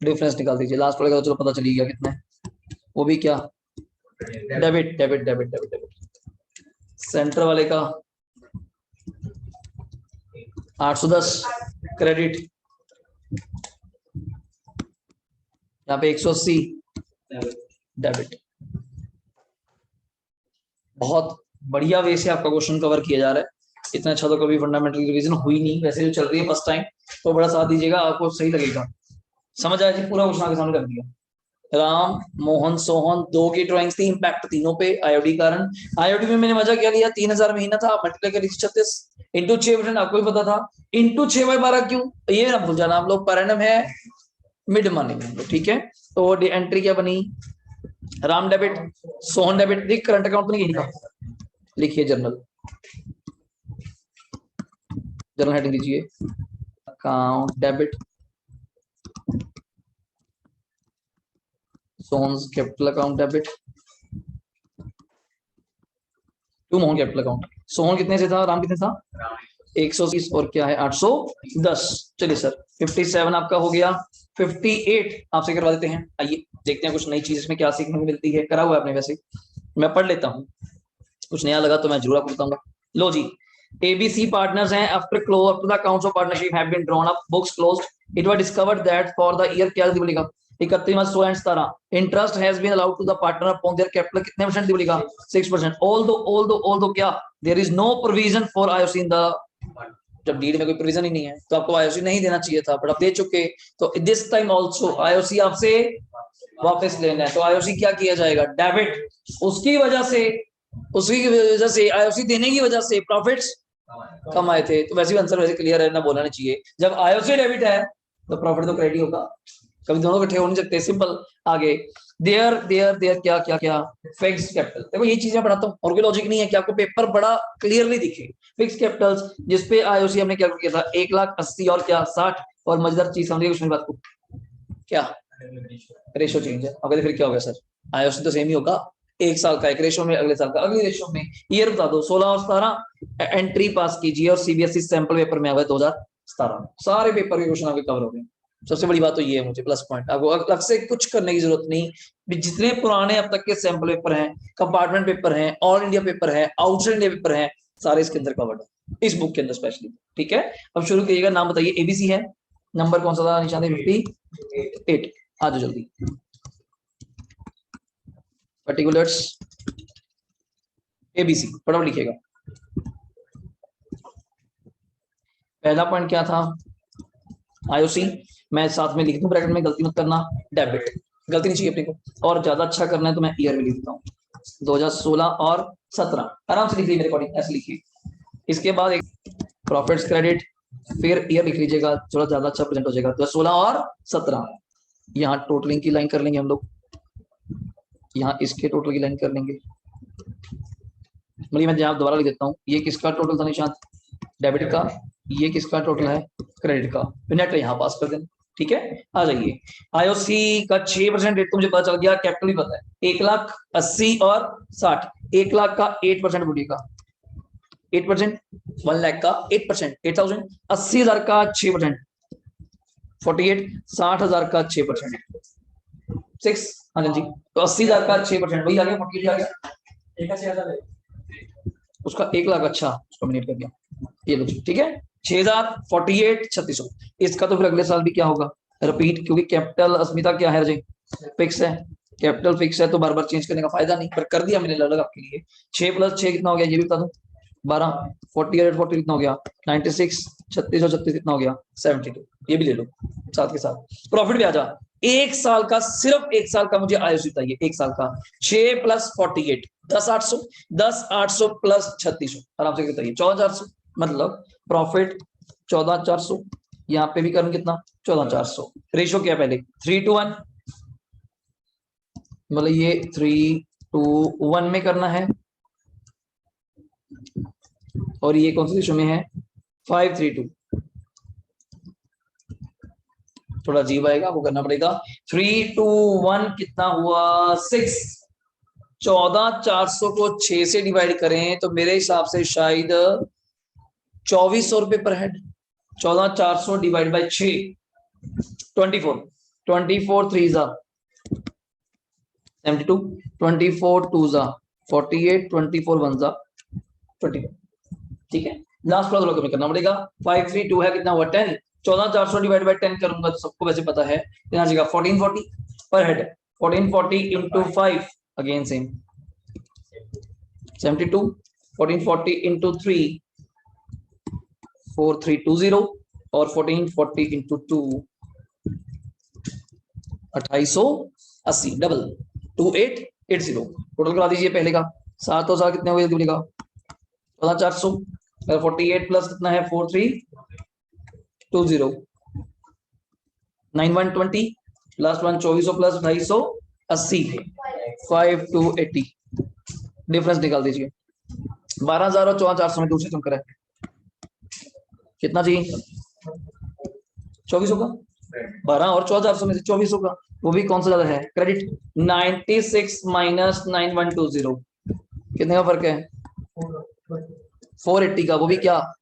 डिफरेंस निकाल दीजिए। लास्ट पड़ेगा तो चलो पता चली गया कितना है। वो भी क्या? Debit debit debit debit debit. Centre वाले का 810 क्रेडिट, यहाँ पे 180 डेबिट। बहुत बढ़िया वे से आपका क्वेश्चन कवर किया जा रहा है। इतना अच्छा तो कभी फंडामेंटल रिवीजन हुई नहीं। वैसे जो चल रही है फर्स्ट टाइम, तो बड़ा साथ दीजिएगा, आपको सही लगेगा। समझ आया जी? पूरा क्वेश्चन आगे सामने कर दिया। राम मोहन सोहन 2 की ड्राइंग्स थी, इंपैक्ट तीनों पे आईओडी कारण। आईओडी में मैंने मजा क्या लिया? 3,000 महीना था, मल्टीप्लाई कर लीजिए 36 इंटू 6%। आपको भी पता था इंटू 6/12 क्यों, ये ना भूल जाना आप लोग। पर एनम है, मिड मानेंगे, ठीक है। तो एंट्री क्या बनी? Ram debit, Sohan debit. देख करंट अकाउंट तो नहीं लिखा, लिखिए जर्नल। जर्नल हेडिंग लीजिए account debit, Sohan capital account debit to Mohan capital account. Sohan कितने से था, राम कितने था? 130 और क्या है 810। चलिए सर 57 आपका हो गया। 58 आपसे करवा देते हैं। आइए देखते हैं कुछ नई चीज इसमें क्या सीखने को मिलती है। करा हुआ है आपने वैसे, मैं पढ़ लेता हूँ, कुछ नया लगा तो मैं जरूर आपको बताऊंगा। लो जी, ABC partners हैं। After close up to the accounts of partnership have been drawn up, books closed. It was discovered that for the year क्या बोलेगा 31/16 interest has been allowed to the partner upon their capital कितने परसेंट बोलेगा 6%. Although क्या there is no provision for IOC in the, जब डीड में कोई प्रोविजन ही नहीं है तो आपको IOC नहीं देना चाहिए था, बट आप दे चुके। तो दिस टाइम ऑल्सो IOC आपसे वापस लेना है, तो IOC क्या किया जाएगा? डेबिट। उसकी वजह से उसी की वजह से, आईओसी देने की वजह से प्रॉफिट्स कम आए थे। तो वैसे भी आंसर वैसे क्लियर है ना, बोलना नहीं चाहिए। जब आईओसी डेबिट है तो प्रॉफिट तो क्रेडिट होगा, कभी दोनों इकट्ठे हो नहीं सकते। सिंपल। आगे देयर देयर देयर क्या क्या क्या फिक्स्ड कैपिटल। देखो ये चीजें पढ़ाता हूँ और कोई लॉजिक नहीं है कि आपको पेपर बड़ा क्लियरली दिखे। फिक्स्ड कैपिटल्स जिसपे आईओसी हमने क्या किया था 1,80,000 और क्या 60। और मजेदार चीज समझिए कुछ बात को, क्या रेशो चेंज है। अगर फिर क्या होगा सर, आईओसी तो सेम ही होगा, एक साल का एक रेशो में, अगले साल का अगले रेशो में। ईयर बता दो 16 और 17 एंट्री पास कीजिए और सीबीएसई सैंपल पेपर में आ गए 2017। सारे पेपर के क्वेश्चन आपके कवर हो गए। सबसे बड़ी बात तो ये है, मुझे प्लस पॉइंट, आपको अलग से कुछ करने की जरूरत नहीं। जितने पुराने अब तक के सैंपल पेपर हैं, कंपार्टमेंट पेपर हैं, ऑल इंडिया पेपर है, आउटसाइड इंडिया पेपर है, सारे इसके अंदर कवर्ड है, इस बुक के अंदर स्पेशली। ठीक है, अब शुरू करिएगा। नाम बताइए, एबीसी है, नंबर कौन सा था निशान 58। आ जाओ जल्दी। पर्टिकुलर्स एबीसी फटाफट लिखिएगा। पहला पॉइंट क्या था, आईओसी। मैं साथ में लिख दूं ब्रैकेट में, गलती मत करना। डेबिट गलती नहीं चाहिए अपने को, और ज्यादा अच्छा करना है तो मैं ईयर में लिख देता हूँ 2016 और 17। आराम से लिख लीजिए मेरे अकॉर्डिंग, ऐसे लिखिए। इसके बाद एक प्रॉफिट्स क्रेडिट, फिर ईयर लिख लीजिएगा, थोड़ा ज्यादा अच्छा प्रेजेंट हो जाएगा। 2016 और 17 यहाँ टोटलिंग की लाइन कर लेंगे हम लोग, यहाँ इसके टोटल की लाइन कर लेंगे। मतलब मैं जहाँ दोबारा लिख देता हूँ, ये किसका टोटल था निशांत, डेबिट का, ये किसका टोटल है, क्रेडिट का। नेट यहाँ पास कर देना। ठीक है, आ जाइए। आईओसी का 6% रेट तो मुझे पता चल गया, कैपिटल भी पता है 1,80,000 और 60। 1 लाख का 8% बोलिएगा, 8%। 1 लाख का 8%, 8,000। 80,000 का 6%, 48। 60,000 का 6%, 6। हाँ जी, तो 80,000 का 6% वही आ गया, 48 आ गया। उसका 1 लाख, अच्छा उसको मिनट कर दिया, ये लो। ठीक है, 6,000, 48, 3600। इसका तो फिर अगले साल भी क्या होगा, रिपीट, क्योंकि कैपिटल अस्मिता क्या है जी, फिक्स है। कैपिटल फिक्स है तो बार बार चेंज करने का फायदा नहीं, पर कर दिया मैंने अलग आपके लिए। 6 + 6 कितना हो गया, ये भी बता दो। 12, 48, 40 कितना हो गया, 96, 36 और 36 कितना हो गया, 72। ये भी ले लो साथ के साथ। प्रॉफिट भी आ जा, एक साल का, सिर्फ एक साल का मुझे आईओसी बताइए, एक साल का। 6 + 48, 10,800। 10,800 + 3,600, आराम से बताइए 14,400। मतलब प्रॉफिट 14,400। यहाँ पे भी करूँ कितना, 14,400। रेशो क्या पहले, 3:1, मतलब ये 3:1 में करना है, और ये कौन सी रेशो में है, 5:3:2। थोड़ा अजीब आएगा, वो करना पड़ेगा। 3:1 कितना हुआ, 6। 14,400 को 6 से डिवाइड करें तो मेरे हिसाब से शायद 2,400 रुपए पर हेड। 14,400 divide by 6, 24। 24 3 जा 72, 24 2 जा 48, 24 1 जा 24। ठीक है, लास्ट प्लस लोग करना पड़ेगा। 532 है, कितना हुआ 10। 14,400 डिवाइड बाई 10 करूंगा तो सबको वैसे पता है कितना जाएगा, 1440 पर head. 1440 into 5, again same 72। 1440 into 3, 4320। और 1440 इंटू 2, 2880, डबल 2880। टोटल करा दीजिए पहले का। 7 और 7 कितने हो गए, बोलेगा 14,400। 48 प्लस कितना है, 4320। 9120 प्लस 1 2400 प्लस 2,280, 5280। डिफरेंस निकाल दीजिए। 12,000 और 14,400 में दूसरी कम करा है, कितना चाहिए, 2,400 का। 12 और 14,400 में से 2,400 का, वो भी कौन सा ज्यादा है, क्रेडिट। 96 माइनस 9120, कितने का फर्क है, 480 का, वो भी क्या,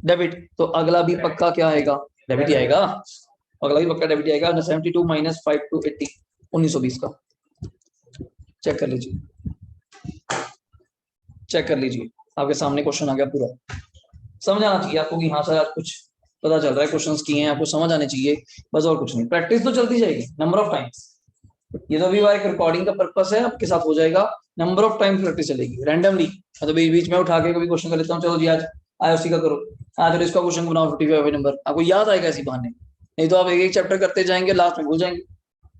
डेबिट। तो अगला भी पक्का क्या आएगा, डेबिट ही आएगा। अगला भी पक्का डेबिट आएगा। 72 माइनस 5280, 1920 का। चेक कर लीजिए, चेक कर लीजिए, आपके सामने क्वेश्चन आ गया पूरा। समझ आना चाहिए आपको कि हाँ सर आज कुछ पता चल रहा है, क्वेश्चंस किए हैं, आपको समझ आने चाहिए, बस और कुछ नहीं। प्रैक्टिस तो चलती जाएगी नंबर ऑफ टाइम्स। ये तो अभी एक रिकॉर्डिंग का पर्पस है, आपके साथ हो जाएगा। नंबर ऑफ टाइम्स प्रैक्टिस चलेगी रैंडमली। तो बीच बीच में उठा के कभी क्वेश्चन कर लेता हूँ, चलो जी आज आईओसी का करो, आज इसका क्वेश्चन बनाओ 55 नंबर, आपको याद आएगा इसी बहाने। नहीं तो आप एक एक चैप्टर करते जाएंगे, लास्ट में भूल जाएंगे।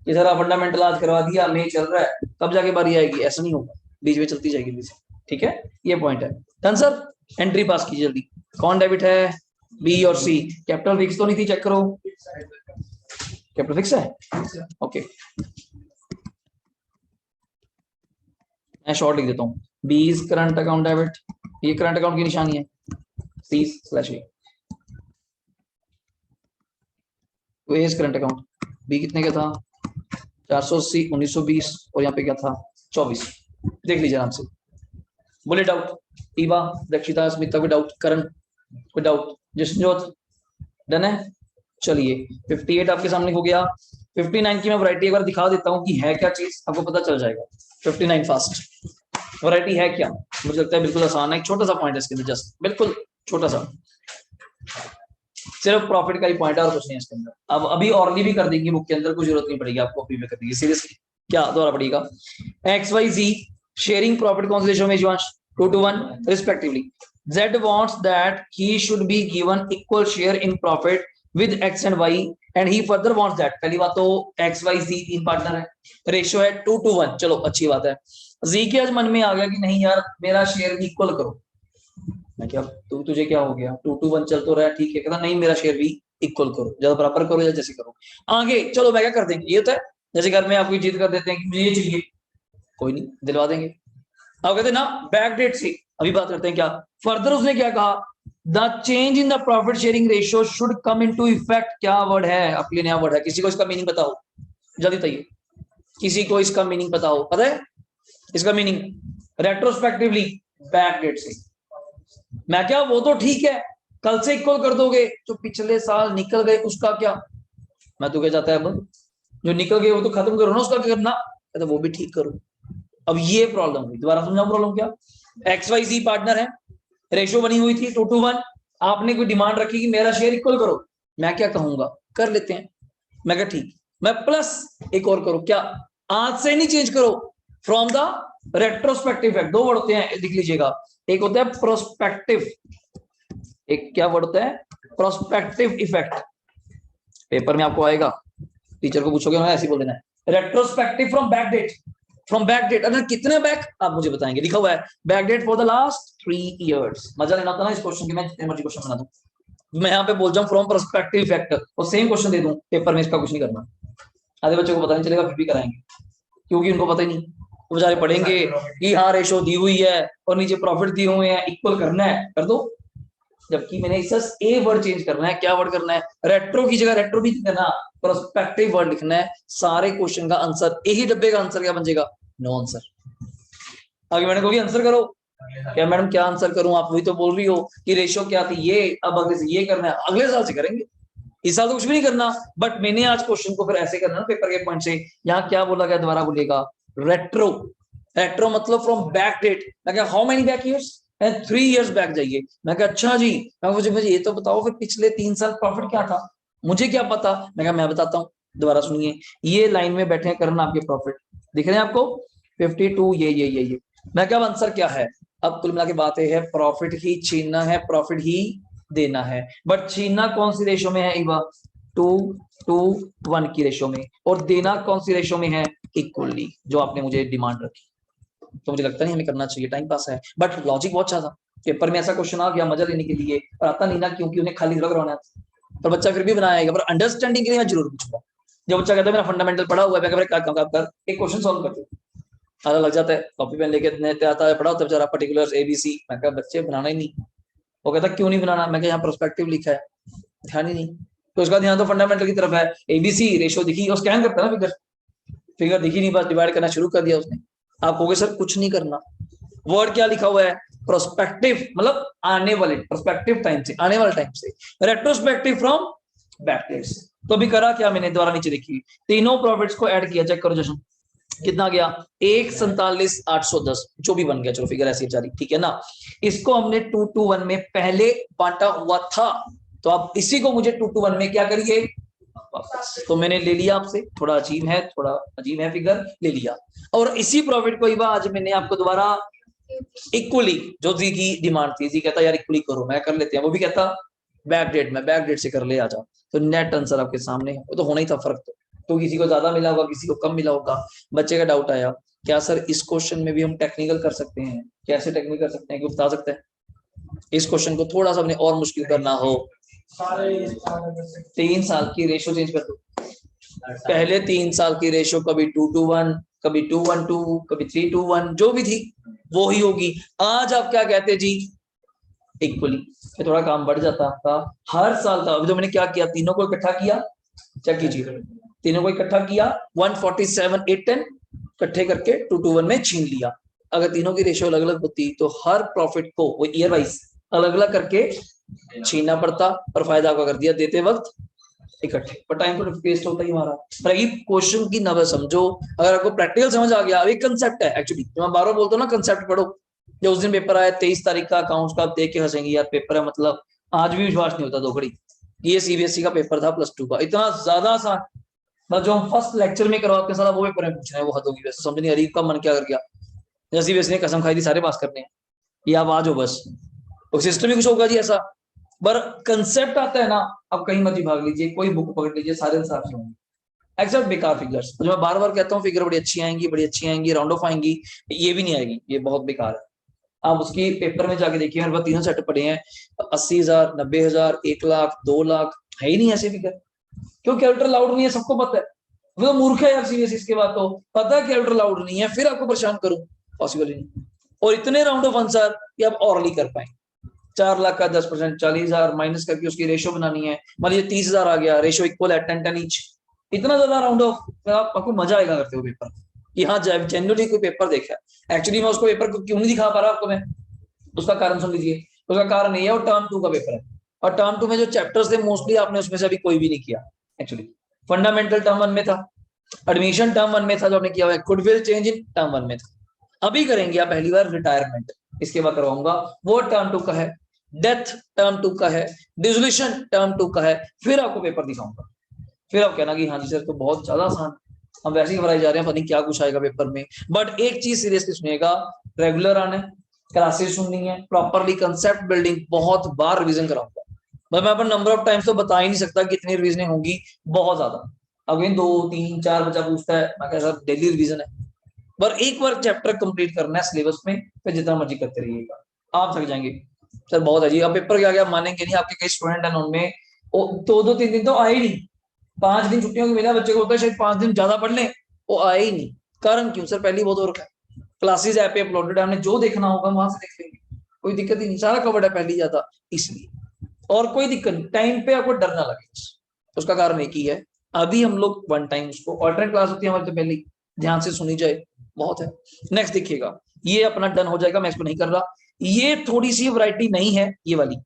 ये सारा फंडामेंटल आज करवा दिया, नहीं चल रहा है, कब जाके बारी आएगी, ऐसा नहीं होगा, बीच में चलती जाएगी बीच। ठीक है, ये पॉइंट है। डन सर, एंट्री पास कीजिए जल्दी। कौन डेबिट है, बी और सी? कैपिटल फिक्स तो नहीं थी, चेक करो। कैपिटल फिक्स है, ओके। मैं शॉर्ट लिख देता हूँ, B is current account debit, ये करंट अकाउंट की निशानी है, सी स्लैश ए, तो A is current account. B कितने का था, 480, 1920, और यहाँ पे क्या था, 24। देख लीजिए आराम से। बोले डाउट, ईवा, दक्षिता, स्मिता, कोई डाउट? करण, कोई डाउट? जशनजोत, डन है। चलिए 58 आपके सामने हो गया। 59 की मैं वैरायटी एक बार दिखा देता हूँ कि है क्या चीज, आपको पता चल जाएगा। 59 फास्ट वैरायटी है क्या, मुझे लगता है बिल्कुल आसान है। एक छोटा सा पॉइंट है इसके अंदर, जस्ट बिल्कुल छोटा सा, सिर्फ प्रॉफिट का ही पॉइंट है और कुछ नहीं है इसके अंदर। अब अभी ऑरली भी कर देंगे बुक के अंदर, कोई जरूरत नहीं पड़ेगी आपको, कॉपी में कर देंगे सीरियसली। क्या दोबारा पड़ेगा, एक्स वाई जी sharing profit कौन से रेशो में जीवांश, 2:1 respectively. Z wants that he should be given equal share in profit with X and Y and he further wants that, पहली बात तो X Y Z तीन पार्टनर है, रेशियो है 2:1, चलो अच्छी बात है। Z के आज मन में आ गया कि नहीं यार मेरा शेयर भी इक्वल करो। मैं क्या तुझे क्या हो गया, 2:1 चल तो रहा है ठीक है, कहता नहीं मेरा शेयर भी इक्वल करो, ज्यादा बराबर करो या जैसे करो आगे। चलो मैं क्या कर देंगे, ये होता है जैसे घर में आपकी जीत कर देते हैं कि मुझे ये चाहिए, कोई नहीं दिलवा देंगे। अब कहते ना बैक डेट से, अभी बात करते हैं क्या फर्दर उसने क्या कहा, the change in the profit sharing ratio should come into effect. क्या वर्ड है आपके लिए, नया वर्ड है, किसी को इसका मीनिंग पता हो जल्दी बताइए, किसी को इसका मीनिंग पता हो? पता है इसका मीनिंग, रेट्रोस्पेक्टिवली, बैक डेट से। मैं क्या, वो तो ठीक है कल से इक्वल कर दोगे, जो पिछले साल निकल गए उसका क्या, मैं तो क्या चाहता है अब जो निकल गए वो तो खत्म करो ना, उसका क्या करना, तो वो भी ठीक करो। अब ये प्रॉब्लम हुई, दोबारा समझाओ प्रॉब्लम क्या। एक्स वाई जी पार्टनर है, रेशियो बनी हुई थी 2:1, आपने कोई डिमांड रखी कि मेरा शेयर इक्वल करो, मैं क्या कहूंगा, कर लेते हैं, मैं क्या ठीक, मैं प्लस एक और करो, क्या आज से नहीं चेंज करो, फ्रॉम द रेट्रोस्पेक्टिव इफेक्ट। दो वर्ड होते हैं लिख लीजिएगा, एक होता है प्रोस्पेक्टिव, एक क्या वर्ड होता है, प्रोस्पेक्टिव इफेक्ट। पेपर में आपको आएगा, टीचर को पूछोगे ना ऐसे बोल देना है, retrospective from back date, from back date, अगर कितने बैक आप मुझे बताएंगे, लिखा हुआ है back date for the last 3 years. मजा लेना था ना इस क्वेश्चन की, मैं जितने मर्जी क्वेश्चन बना दूं, मैं यहाँ पे बोल जाऊं फ्रॉम पर्सपेक्टिव फैक्टर और सेम क्वेश्चन दे दूं पेपर में, इसका कुछ नहीं करना। आधे बच्चों को पता नहीं चलेगा फिर भी कराएंगे, क्योंकि उनको पता ही नहीं, वो बेचारे पढ़ेंगे कि हाँ रेशो दी हुई है और नीचे प्रॉफिट दिए हुए हैं, इक्वल करना है कर दो, जबकि मैंने इस ए वर्ड चेंज करना है। क्या वर्ड करना है, रेट्रो की जगह रेट्रो भी करना, प्रोस्पेक्टिव वर्ड लिखना है। सारे क्वेश्चन का आंसर, यही डब्बे का आंसर क्या बन जाएगा, नो आंसर। आगे मैंने कहा आंसर करो, क्या मैडम क्या आंसर करूं, आप वही तो बोल रही हो कि रेशियो क्या थी ये, अब अगले से ये करना है, अगले साल से करेंगे, इस साल तो कुछ भी नहीं करना। बट मैंने आज क्वेश्चन को फिर ऐसे करना ना पेपर के पॉइंट से, यहाँ क्या बोला गया दोबारा बोलेगा, रेट्रो, रेट्रो मतलब फ्रॉम बैक डेट। मैं क्या how many back years, 3 years back जाइए। मैं क्या अच्छा जी, मैं मुझे ये तो बताओ फिर पिछले 3 साल प्रॉफिट क्या था, मुझे क्या पता। मैं क्या मैं बताता हूँ, दोबारा सुनिए, ये लाइन में बैठे करना आपके प्रॉफिट दिख रहे हैं आपको 52, ये मैं क्या आंसर क्या है। अब कुल मिला के बात है प्रॉफिट ही छीनना है, प्रॉफिट ही देना है, बट छीनना कौन सी रेशो में है इवा, 2:1 की रेशो में, और देना कौन सी रेशो में है, इक्वली, जो आपने मुझे डिमांड रखी। तो मुझे लगता नहीं हमें करना चाहिए, टाइम पास है, बट लॉजिक बहुत अच्छा था। पेपर में ऐसा क्वेश्चन आ गया मजा लेने के लिए, और आता नहीं ना क्योंकि उन्हें खाली लग रहा था, पर बच्चा फिर भी बनाएगा, पर अंडरस्टैंडिंग के लिए मैं जरूर पूछूंगा। जब बच्चा कहता है मेरा फंडामेंटल पढ़ा हुआ है, मैं कर एक क्वेश्चन सॉल्व करते, आधा लग जाता है, कॉपी पेन लेके आता है, पढ़ा होता है बेचारा पर्टिकुलर ABC। मैं कहा बच्चे बनाना ही नहीं, वो कहता क्यों नहीं बनाना, मैं यहाँ प्रोस्पेक्टिव लिखा है, ध्यान ही नहीं, तो उसका ध्यान तो फंडामेंटल की तरफ है। ABC रेशो दिखी और स्कैन करता है ना, फिगर फिगर दिखी नहीं, बस डिवाइड करना शुरू कर दिया उसने। आप कहोगे सर कुछ नहीं करना, वर्ड क्या लिखा हुआ है, प्रोस्पेक्टिव मतलब आने वाले, प्रोस्पेक्टिव टाइम से, आने वाले टाइम से, रेट्रोस्पेक्टिव फ्रॉम बैकडेट्स। तो अभी करा क्या मैंने, द्वारा नीचे देखिए, तीनों प्रॉफिट्स को ऐड किया, चेक करो जशन कितना गया, 147,810, जो भी बन गया, चलो फिगर ऐसी जारी, ठीक है ना। इसको हमने 2:1 में पहले बांटा हुआ था, तो आप इसी को मुझे 2:1 में क्या करिए वापस, तो मैंने ले लिया आपसे, थोड़ा अजीब है फिगर, ले लिया। और इसी प्रॉफिट को आज मैंने आपको दोबारा इक्वली, जो जी की डिमांड थी, जी कहता यार इक्वली करो, मैं कर लेते हैं, वो भी कहता बैक डेट से कर ले आ जाओ, तो नेट आंसर आपके सामने है। वो तो होना ही था फर्क, तो किसी को ज्यादा मिला होगा, किसी को कम मिला होगा। बच्चे का डाउट आया क्या सर इस क्वेश्चन में भी हम टेक्निकल कर सकते हैं? कैसे टेक्निकल कर सकते हैं, कि बता सकते हैं इस क्वेश्चन को थोड़ा सा अपने और मुश्किल करना हो? 3 साल की रेशो चेंज कर दो। पहले 3 साल की रेशो कभी 2:1, कभी 2:1, कभी 3:1, जो भी थी वो ही होगी। आज आप क्या कहते जी, इक्वली, थोड़ा काम बढ़ जाता आपका हर साल का। अभी तो मैंने क्या किया, तीनों को इकट्ठा किया, चेक कीजिए, तीनों को इकट्ठा किया 147 810 इकट्ठे करके 2:1 में छीन लिया। अगर तीनों की रेशियो अलग अलग होती तो हर प्रॉफिट को वो ईयर वाइज अलग अलग करके छीनना पड़ता, और फायदा आपको कर दिया देते वक्त इकट्ठे, पर टाइम तो वेस्ट होता ही हमारा। पर ये क्वेश्चन की नजर समझो, अगर आपको प्रैक्टिकल समझ आ गया, एक कंसेप्ट है एक्चुअली, मैं बार-बार बोलता हूं ना, कंसेप्ट पढ़ो। जो उस दिन पेपर आया 23 तारीख का अकाउंट्स का, आप देख के हंसेंगे यार पेपर है, मतलब आज भी विश्वास नहीं होता दो घड़ी। ये सीबीएसई का पेपर था +2 का, इतना ज्यादा आसान, मतलब जो हम फर्स्ट लेक्चर में करवाते हैं सारा वो पेपर में पूछ रहे हैं, वो हद होगी। वैसे समझ नहीं आ रही कब मन क्या कर गया, जैसे सीबीएसई ने कसम खाई थी सारे पास करने हैं, ये आप आ जाओ बस, और सिस्टम ही कुछ होगा जी ऐसा। पर कंसेप्ट आता है ना, आप कहीं मर्जी भाग लीजिए, कोई बुक पकड़ लीजिए, सारे हिसाब से होंगे। एक्सेप्ट बेकार फिगर्स, जो मैं बार बार कहता हूँ, फिगर बड़ी अच्छी आएंगी, बड़ी अच्छी आएंगी, राउंड ऑफ आएंगी, ये भी नहीं आएगी, ये बहुत बेकार है। आप उसकी पेपर में जाके देखिए, मेरे पास तीनों सेट पड़े हैं, 80,000, 90,000, 1,00,000, 2,00,000, है ही नहीं ऐसे फिगर। क्यों? कैलकुलेटर लाउड नहीं है, सबको पता है। वो तो मूर्ख है यार सीरियस, इसके बाद तो पता है कैलकुलेटर लाउड नहीं है, फिर आपको परेशान करूं, पॉसिबल ही नहीं। और इतने राउंड ऑफ आंसर कि आप और नहीं कर पाए। 4 लाख का 10%, 40,000 माइनस करके उसकी रेशो बनानी है, मान लीजिए 30,000 आ गया, रेशो इक्वल है 10-10 ईच। इतना ज्यादा राउंड ऑफ, आपको मजा आएगा करते हुए पेपर कि हाँ जेन्युइनली कोई पेपर देखा है। एक्चुअली मैं उसको पेपर को क्यों नहीं दिखा पा रहा आपको मैं, उसका कारण सुन लीजिए। उसका कारण ये है, वो टर्म 2 का पेपर है, और टर्म 2 में जो चैप्टर्स थे मोस्टली आपने उसमें से अभी कोई भी नहीं किया। एक्चुअली फंडामेंटल टर्म 1 में था, एडमिशन टर्म 1 में था जो आपने किया हुआ है, गुडविल चेंज इन टर्म 1 में था। अभी करेंगे आप पहली बार रिटायरमेंट, इसके बाद करवाऊंगा, वो टर्म 2 का है, डेथ टर्म 2 का है, डिसोल्यूशन टर्म 2 का है, फिर आपको पेपर दिखाऊंगा। फिर आप कहना कि हाँ जी सर तो बहुत ज्यादा आसान, हम वैसे ही घबराए जा रहे हैं, पता नहीं क्या कुछ आएगा पेपर में। बट एक चीज सीरियसली सुनिएगा, रेगुलर आने, क्लासेस सुननी है, प्रॉपरली कंसेप्ट बिल्डिंग, बहुत बार रिवीजन कराऊंगा। मैं अपन नंबर ऑफ टाइम्स तो बता ही नहीं सकता कितनी रिवीजन होगी, बहुत ज्यादा। अगेन 2 3 4 बच्चा पूछता है, मैं कहता डेली रिवीजन है, पर एक बार चैप्टर कंप्लीट करना है सिलेबस में, फिर जितना मर्जी करते रहिएगा, आप थक जाएंगे। सर बहुत है जी, अब पेपर क्या, मानेंगे नहीं, आपके कई स्टूडेंट हैं उनमें 2-2 3 दिन तो आए ही नहीं, 5 दिन छुट्टियों की मेरा बच्चे को होता है शायद 5 दिन ज्यादा पढ़ ले, वो आए ही नहीं। कारण क्यों सर? पहली बहुत और क्लासेस ऐप पे अपलोडेड है, हमने जो देखना होगा वहां से देख लेंगे, कोई दिक्कत ही नहीं, सारा कवर्ड है पहली ज्यादा, इसलिए। और कोई दिक्कत नहीं, टाइम पे आपको डर ना लगे, उसका कारण एक ही है, अभी हम लोग वन टाइम उसको, ऑल्टरनेट क्लास होती है हमारी तो पहले ध्यान से सुनी जाए, बहुत है। नेक्स्ट देखिएगा, ये अपना डन हो जाएगा, मैं इसको नहीं कर रहा। ये थोड़ी सी वैरायटी नहीं है, ये वाली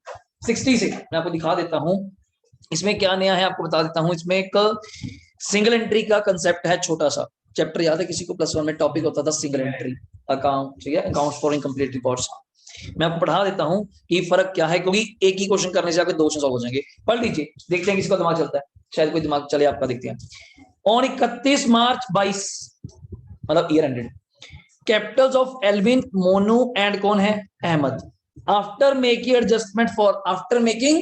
60 से मैं आपको दिखा देता हूं, इसमें क्या नया है आपको बता देता हूं। इसमें एक सिंगल एंट्री का कंसेप्ट है, छोटा सा चैप्टर, याद है किसी को +1 में टॉपिक होता था सिंगल एंट्री अकाउंट, ठीक है, अकाउंट्स फॉर इनकम्प्लीट रिकॉर्ड्स। मैं आपको पढ़ा देता हूं कि फर्क क्या है, क्योंकि एक ही क्वेश्चन करने से आपके 2 सॉल्व हो जाएंगे। पढ़ लीजिए, देखते हैं किसी का दिमाग चलता है, शायद कोई दिमाग चले आपका, देखते हैं। ऑन 31 मार्च 22, मतलब year ended, capitals of Alvin, Monu and कौन है, Ahmad, after making adjustment for, after making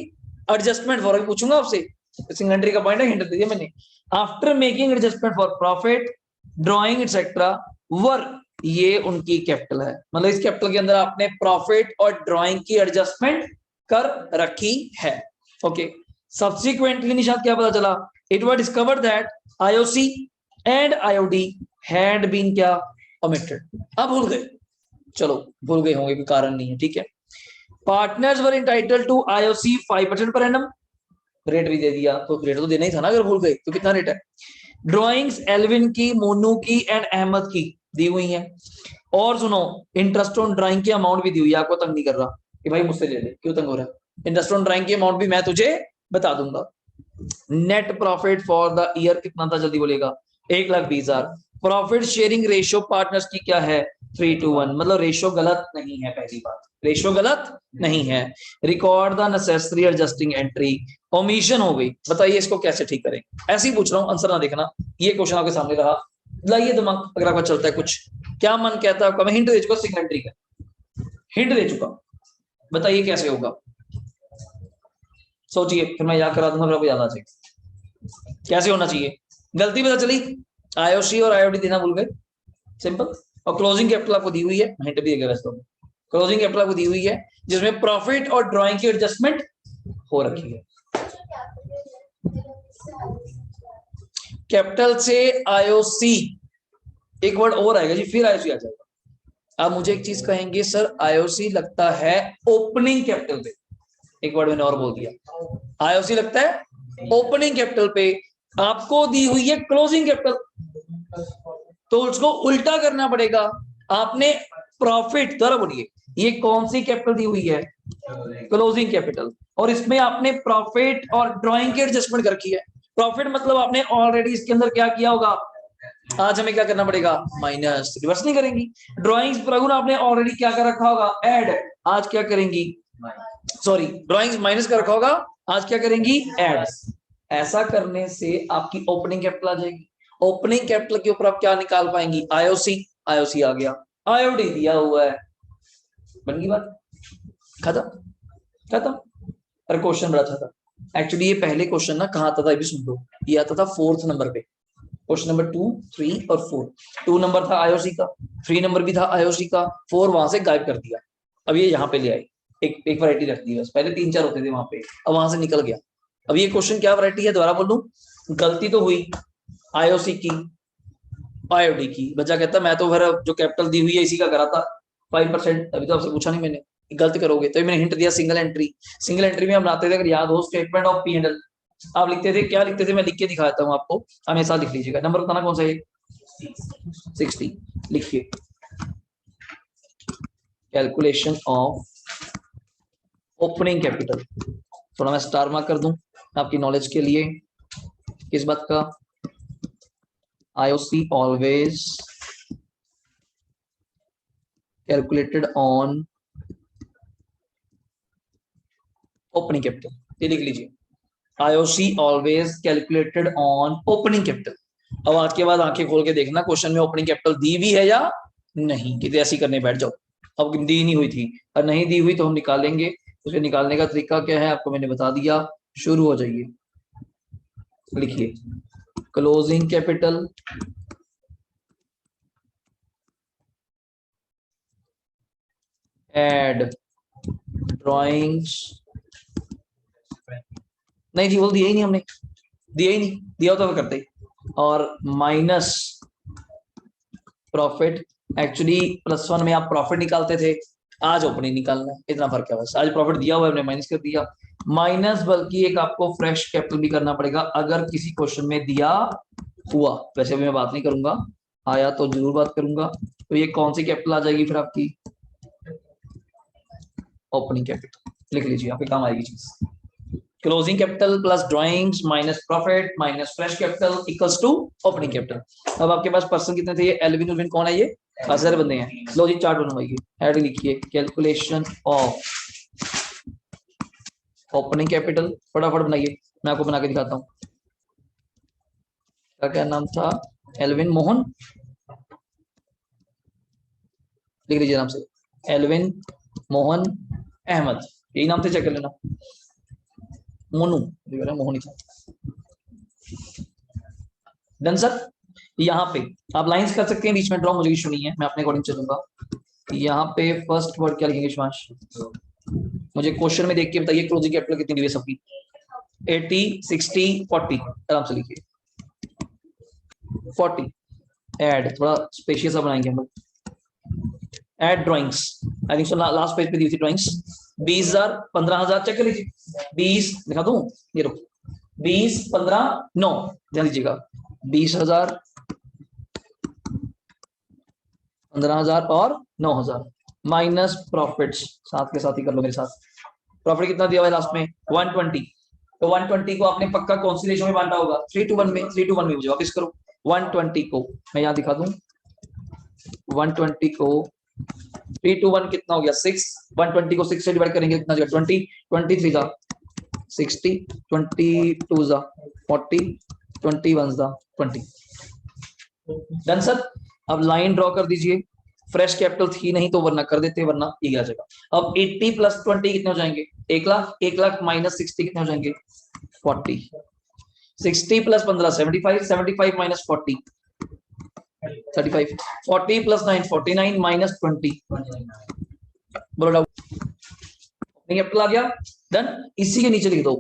adjustment for, अभी पूछूंगा आपसे, सिंगल एंट्री का पॉइंट है, हिंट दे दिया मैंने। After making adjustment for profit, drawing etcetera, वर, ये उनकी कैपिटल है, मतलब इस कैपिटल के अंदर आपने प्रॉफिट और ड्रॉइंग की एडजस्टमेंट कर रखी है। ओके, सब्सिक्वेंटली निशान क्या पता चला, it was discovered that IOC and IOD had been क्या, omitted। अब भूल गए, चलो भूल गए होंगे, कोई कारण नहीं है, ठीक है। Partners were entitled to IOC 5% per annum, rate भी दे दिया, तो रेट तो देना ही था ना, अगर भूल गए तो कितना रेट है। ड्राइंग्स एल्विन की, मोनू की एंड अहमद की दी हुई है, और सुनो इंटरेस्ट ऑन ड्राइंग की अमाउंट भी दी हुई है, आपको तंग नहीं कर रहा कि भाई मुझसे ले ले, क्यों तंग हो रहा है, इंटरेस्ट ऑन ड्राइंग की अमाउंट भी मैं तुझे बता दूंगा। Net profit for the year कितना था, जल्दी बोलेगा, 1,20,000। प्रॉफिट शेयरिंग रेशियो पार्टनर्स की क्या है, 3:1, मतलब रेशियो गलत नहीं है, पहली बात रेशियो गलत नहीं है। Record the necessary adjusting entry, omission हो गई, बताइए इसको कैसे ठीक करें, ऐसे ही पूछ रहा हूं, आंसर ना देखना, ये क्वेश्चन आपके सामने रहा, लाइए दिमाग अगर आपका चलता है कुछ, क्या मन कहता है आपका, मैं हिंट दे चुका, सिंगल एंट्री का हिंट दे चुका, बताइए कैसे होगा, सोचिए, फिर मैं याद करा दूंगा, फिर आपको याद आ जाएगा कैसे होना चाहिए। गलती पता चली, आईओसी और आईओडी देना भूल गए, सिंपल। और क्लोजिंग कैपिटल आपको दी हुई है, हिंट भी देगा वैसे तो, क्लोजिंग कैपिटल आपको दी हुई है जिसमें प्रॉफिट और ड्राइंग की एडजस्टमेंट हो रखी है। कैपिटल से आईओसी, एक वर्ड और आएगा जी, फिर आईओसी आ जाएगा। आप मुझे एक चीज कहेंगे सर आईओसी लगता है ओपनिंग कैपिटल पे, एक वर्ड मैंने और बोल दिया, आईओसी लगता है ओपनिंग कैपिटल पे, आपको दी हुई है क्लोजिंग कैपिटल, तो उसको उल्टा करना पड़ेगा। आपने प्रॉफिट, दोबारा बोलिए, ये कौन सी कैपिटल दी हुई है? क्लोजिंग कैपिटल, और इसमें आपने प्रॉफिट और ड्राइंग की एडजस्टमेंट कर रखी है। प्रॉफिट मतलब आपने ऑलरेडी इसके अंदर क्या किया होगा, आज हमें क्या करना पड़ेगा, माइनस, रिवर्स नहीं करेंगी। ड्राइंग्स प्रगुण आपने ऑलरेडी क्या कर रखा होगा, ऐड, आज क्या करेंगी, सॉरी ड्राइंग्स माइनस कर रखा होगा, आज क्या करेंगी, ऐड। ऐसा करने से आपकी ओपनिंग कैपिटल आ जाएगी। ओपनिंग कैपिटल के ऊपर आप क्या निकाल पाएंगी, आईओसी, आईओसी आ गया, आईओडी दिया हुआ है, बन गई बात, खत्म खत्म। और क्वेश्चन बड़ा अच्छा था एक्चुअली, ये पहले क्वेश्चन ना कहाँ आता था, ये भी सुन लो, ये आता था 4th नंबर पे, क्वेश्चन नंबर 2, 3 और 4। 2 नंबर था आईओसी का, 3 नंबर भी था आईओसी का, 4 वहां से गायब कर दिया, अब ये यहाँ पे ले आई, एक वैरायटी रख दी बस, पहले 3-4 होते थे वहां पे, अब वहां से निकल गया। अब ये क्वेश्चन क्या वैरायटी है, दोबारा बोलूं, गलती तो हुई आईओसी की, आईओडी की, बच्चा कहता मैं तो फिर जो कैपिटल दी हुई है इसी का करा था 5%, अभी तो आपसे पूछा नहीं मैंने, गलत करोगे तो मैंने हिंट दिया, सिंगल एंट्री, सिंगल एंट्री में हम बनाते थे, अगर याद हो, statement of P and L, आप लिखते थे, क्या लिखते थे, मैं लिख के दिखाता हूँ आपको, हमेशा लिख लीजिएगा, नंबर बताना कौन सा है, 60, लिखिए, कैलकुलेशन ऑफ ओपनिंग कैपिटल, थोड़ा मैं स्टार मार्क कर दूं आपकी नॉलेज के लिए, किस बात का, IOC always calculated on opening capital, ये लिख लीजिए, IOC always calculated on opening capital। अब आज के बाद आंखें खोल के देखना क्वेश्चन में ओपनिंग कैपिटल दी भी है या नहीं, कितने ऐसी करने बैठ जाओ, अब दी नहीं हुई थी और नहीं दी हुई तो हम निकालेंगे, उसे निकालने का तरीका क्या है आपको मैंने बता दिया, शुरू हो जाइए, लिखिए क्लोजिंग कैपिटल एड ड्राइंग्स, नहीं जी, वो दिया ही नहीं हमने, दिया ही नहीं, दिया होता तो करते, और माइनस प्रॉफिट, एक्चुअली +1 में आप प्रॉफिट निकालते थे, आज ओपनिंग निकालना है, इतना फर्क है बस, आज प्रॉफिट दिया हुआ है हमने माइनस कर दिया, माइनस बल्कि एक आपको फ्रेश कैपिटल भी करना पड़ेगा अगर किसी क्वेश्चन में दिया हुआ, वैसे भी मैं बात नहीं करूंगा, आया तो जरूर बात करूंगा। तो ये कौन सी कैपिटल आ जाएगी फिर आपकी, ओपनिंग कैपिटल, लिख लीजिए आपके काम आएगी चीज, closing capital plus drawings minus profit minus fresh capital equals to opening capital. अब आपके पास पर्सन कितने थे, ये एल्विन उल्विन कौन है, ये 1000 बंदे हैं, लो जी चार्ट बनवाइए, हेड लिखिए कैलकुलेशन ऑफ ओपनिंग कैपिटल, फटाफट बनाइए, मैं आपको बना के दिखाता हूँ, क्या नाम था, एल्विन मोहन, लिख लीजिए नाम से, एल्विन मोहन अहमद, यही नाम से चेक कर लेना, मोनू, मोहन ही था, डन सर। यहाँ पे आप लाइंस कर सकते हैं, बीच में ड्रॉ, मुझे इशू नहीं है, मैं अपने अकॉर्डिंग चलूंगा। यहाँ पे फर्स्ट वर्ड क्या लिखेंगे शिवांश, मुझे क्वेश्चन में देख के बताइए क्लोजिंग कैपिटल कितनी दी है सबकी, 80, 60, 40, आराम से लिखिए 40, ऐड, थोड़ा स्पेशियस बनाएंगे हम लोग, add drawings, I think so last page पे दी थी ड्राइंग्स, 20,000, 15,000, चेक कर लीजिए, 20 दिखा दूं, ये लो 20, 15, 9, ध्यान दीजिएगा, 20,000, 15,000 और 9,000 माइनस प्रॉफिट्स, साथ के साथ ही कर लो मेरे साथ, प्रॉफिट कितना दिया हुआ है लास्ट में 120, तो 120 को आपने पक्का कौन सी रेशो में बांटा होगा, 3:1 में, 3:1 में, मुझे वापस करो, 120 को मैं यहाँ दिखा दूं, 120 को 3:1 कितना हो गया 6, 120 को 6 से डिवाइड करेंगे कितना हो गया 20, 23 जा 60, 22 जा 40, 21 जा 20, डन सर। अब लाइन ड्रॉ कर दीजिए, फ्रेश कैपिटल थी नहीं तो वरना कर देते, वरना ये आ जाएगा। अब 80 + 20 कितने हो जाएंगे, 1 लाख, 1 लाख माइनस 60 कितने हो जाएंगे 40, 60 + 15 75, 75 - 40 35 40 प्लस 9 49 माइनस 20 बोलो डाउट कैपिटल आ गया डन। इसी के नीचे लिख दो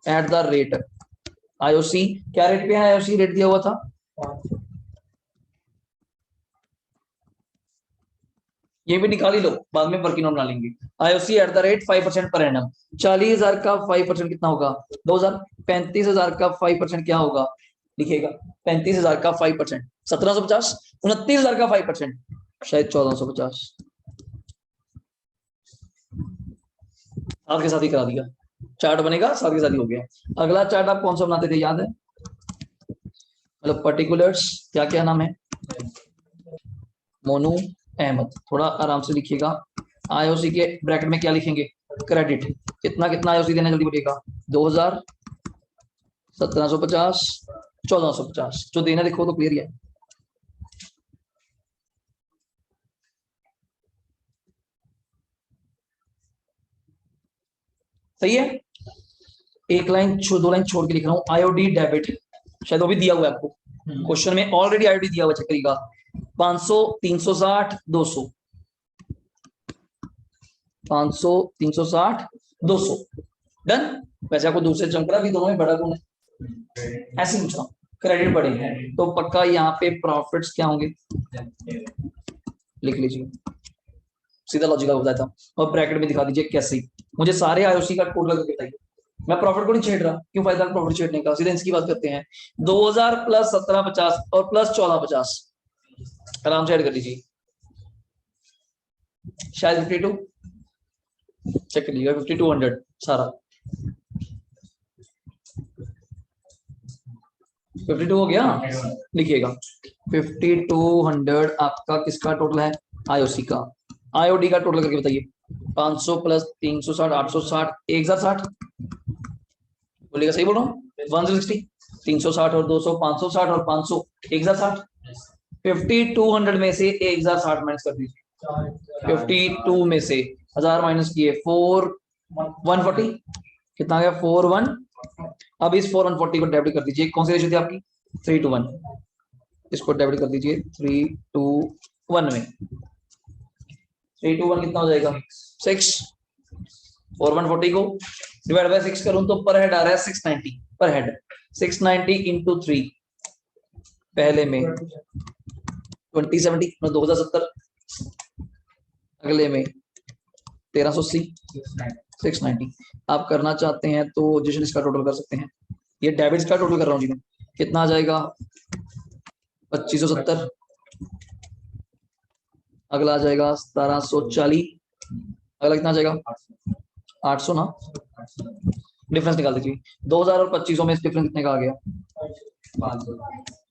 एट द रेट आईओसी। क्या रेट पे है आईओसी? रेट दिया हुआ था ये भी निकाल ही लो, बाद में वर्किंग नोट बना लेंगे। IOC at the rate 5% per annum. 40,000 का 5% कितना होगा? 2,000। 35,000 का 5% क्या होगा? लिखिएगा 35,000 का 5% 1750। 29,000 का 5% शायद 1450। साथ के साथ ही करा दिया, चार्ट बनेगा साथ के साथ ही हो गया। अगला चार्ट आप कौन सा बनाते थे याद है? मतलब पर्टिकुलर्स क्या क्या नाम है? मोनू अहमद। थोड़ा आराम से लिखिएगा। आईओसी के ब्रैकेट में क्या लिखेंगे? क्रेडिट। कितना कितना आईओसी देना जल्दी बोलिएगा? 2000, 1750, 1450। जो देना देखो तो क्लियर है। सही है। एक लाइन 2 लाइन छोड़ के लिख रहा हूँ। आईओडी डेबिट शायद वो भी दिया हुआ है आपको क्वेश्चन में ऑलरेडी। आईओडी दिया हुआ है, चेक करिएगा। 500, 360, 200। 500, 360, 200 डन। वैसे आपको दूसरे चमकड़ा भी दोनों में बड़ा कौन है ऐसे पूछ रहा हूँ। क्रेडिट बढ़े हैं तो पक्का यहाँ पे प्रॉफिट्स क्या होंगे? लिख लीजिए, सीधा लॉजिकल बताया था। और ब्रैकेट में दिखा दीजिए कैसे। मुझे सारे आईओसी का टोटल करके बताइए। मैं प्रॉफिट को नहीं छेड़ रहा, क्यों फायदा प्रॉफिट छेड़ने का? सीधा इसकी बात करते हैं। 2000 प्लस 1750 और प्लस 1450 आराम से ऐड कर लीजिए। शायद 52 चेक कर लीजिएगा। 5200 सारा 52 हो गया। लिखिएगा 5200 आपका किसका टोटल है? आईओसी का। आईओडी का टोटल करके बताइए। 500 प्लस 360 860 1060 बोलिएगा। सही बोल रहा हूँ? 160 360 और 200 560 और 500 1060। 5200 में से 1060 माइनस कर दीजिए। 52 में से 1000 माइनस किए 140 कितना आ गया? 41। अब इस 4140 को डेबिट कर दीजिए। कौन सी रेशियो थी आपकी? 3:1। इसको डेबिट कर दीजिए 3:1 में। 3:1 कितना हो जाएगा? 6। 4140 को डिवाइड बाय 6 करूं तो पर हेड आ रहा है 690 पर हेड। 690 इंटू 3 पहले में 2070 2070, अगले में 1380 690। आप करना चाहते हैं तो जिस इसका टोटल कर सकते हैं। ये डेबिट्स का टोटल कर रहा हूँ जी मैं। कितना आ जाएगा? 2570। अगला आ जाएगा 1740। अगला कितना आ जाएगा? 800 ना। डिफरेंस निकाल दीजिए। 2000 और 2500 में डिफरेंस कितने का आ गया?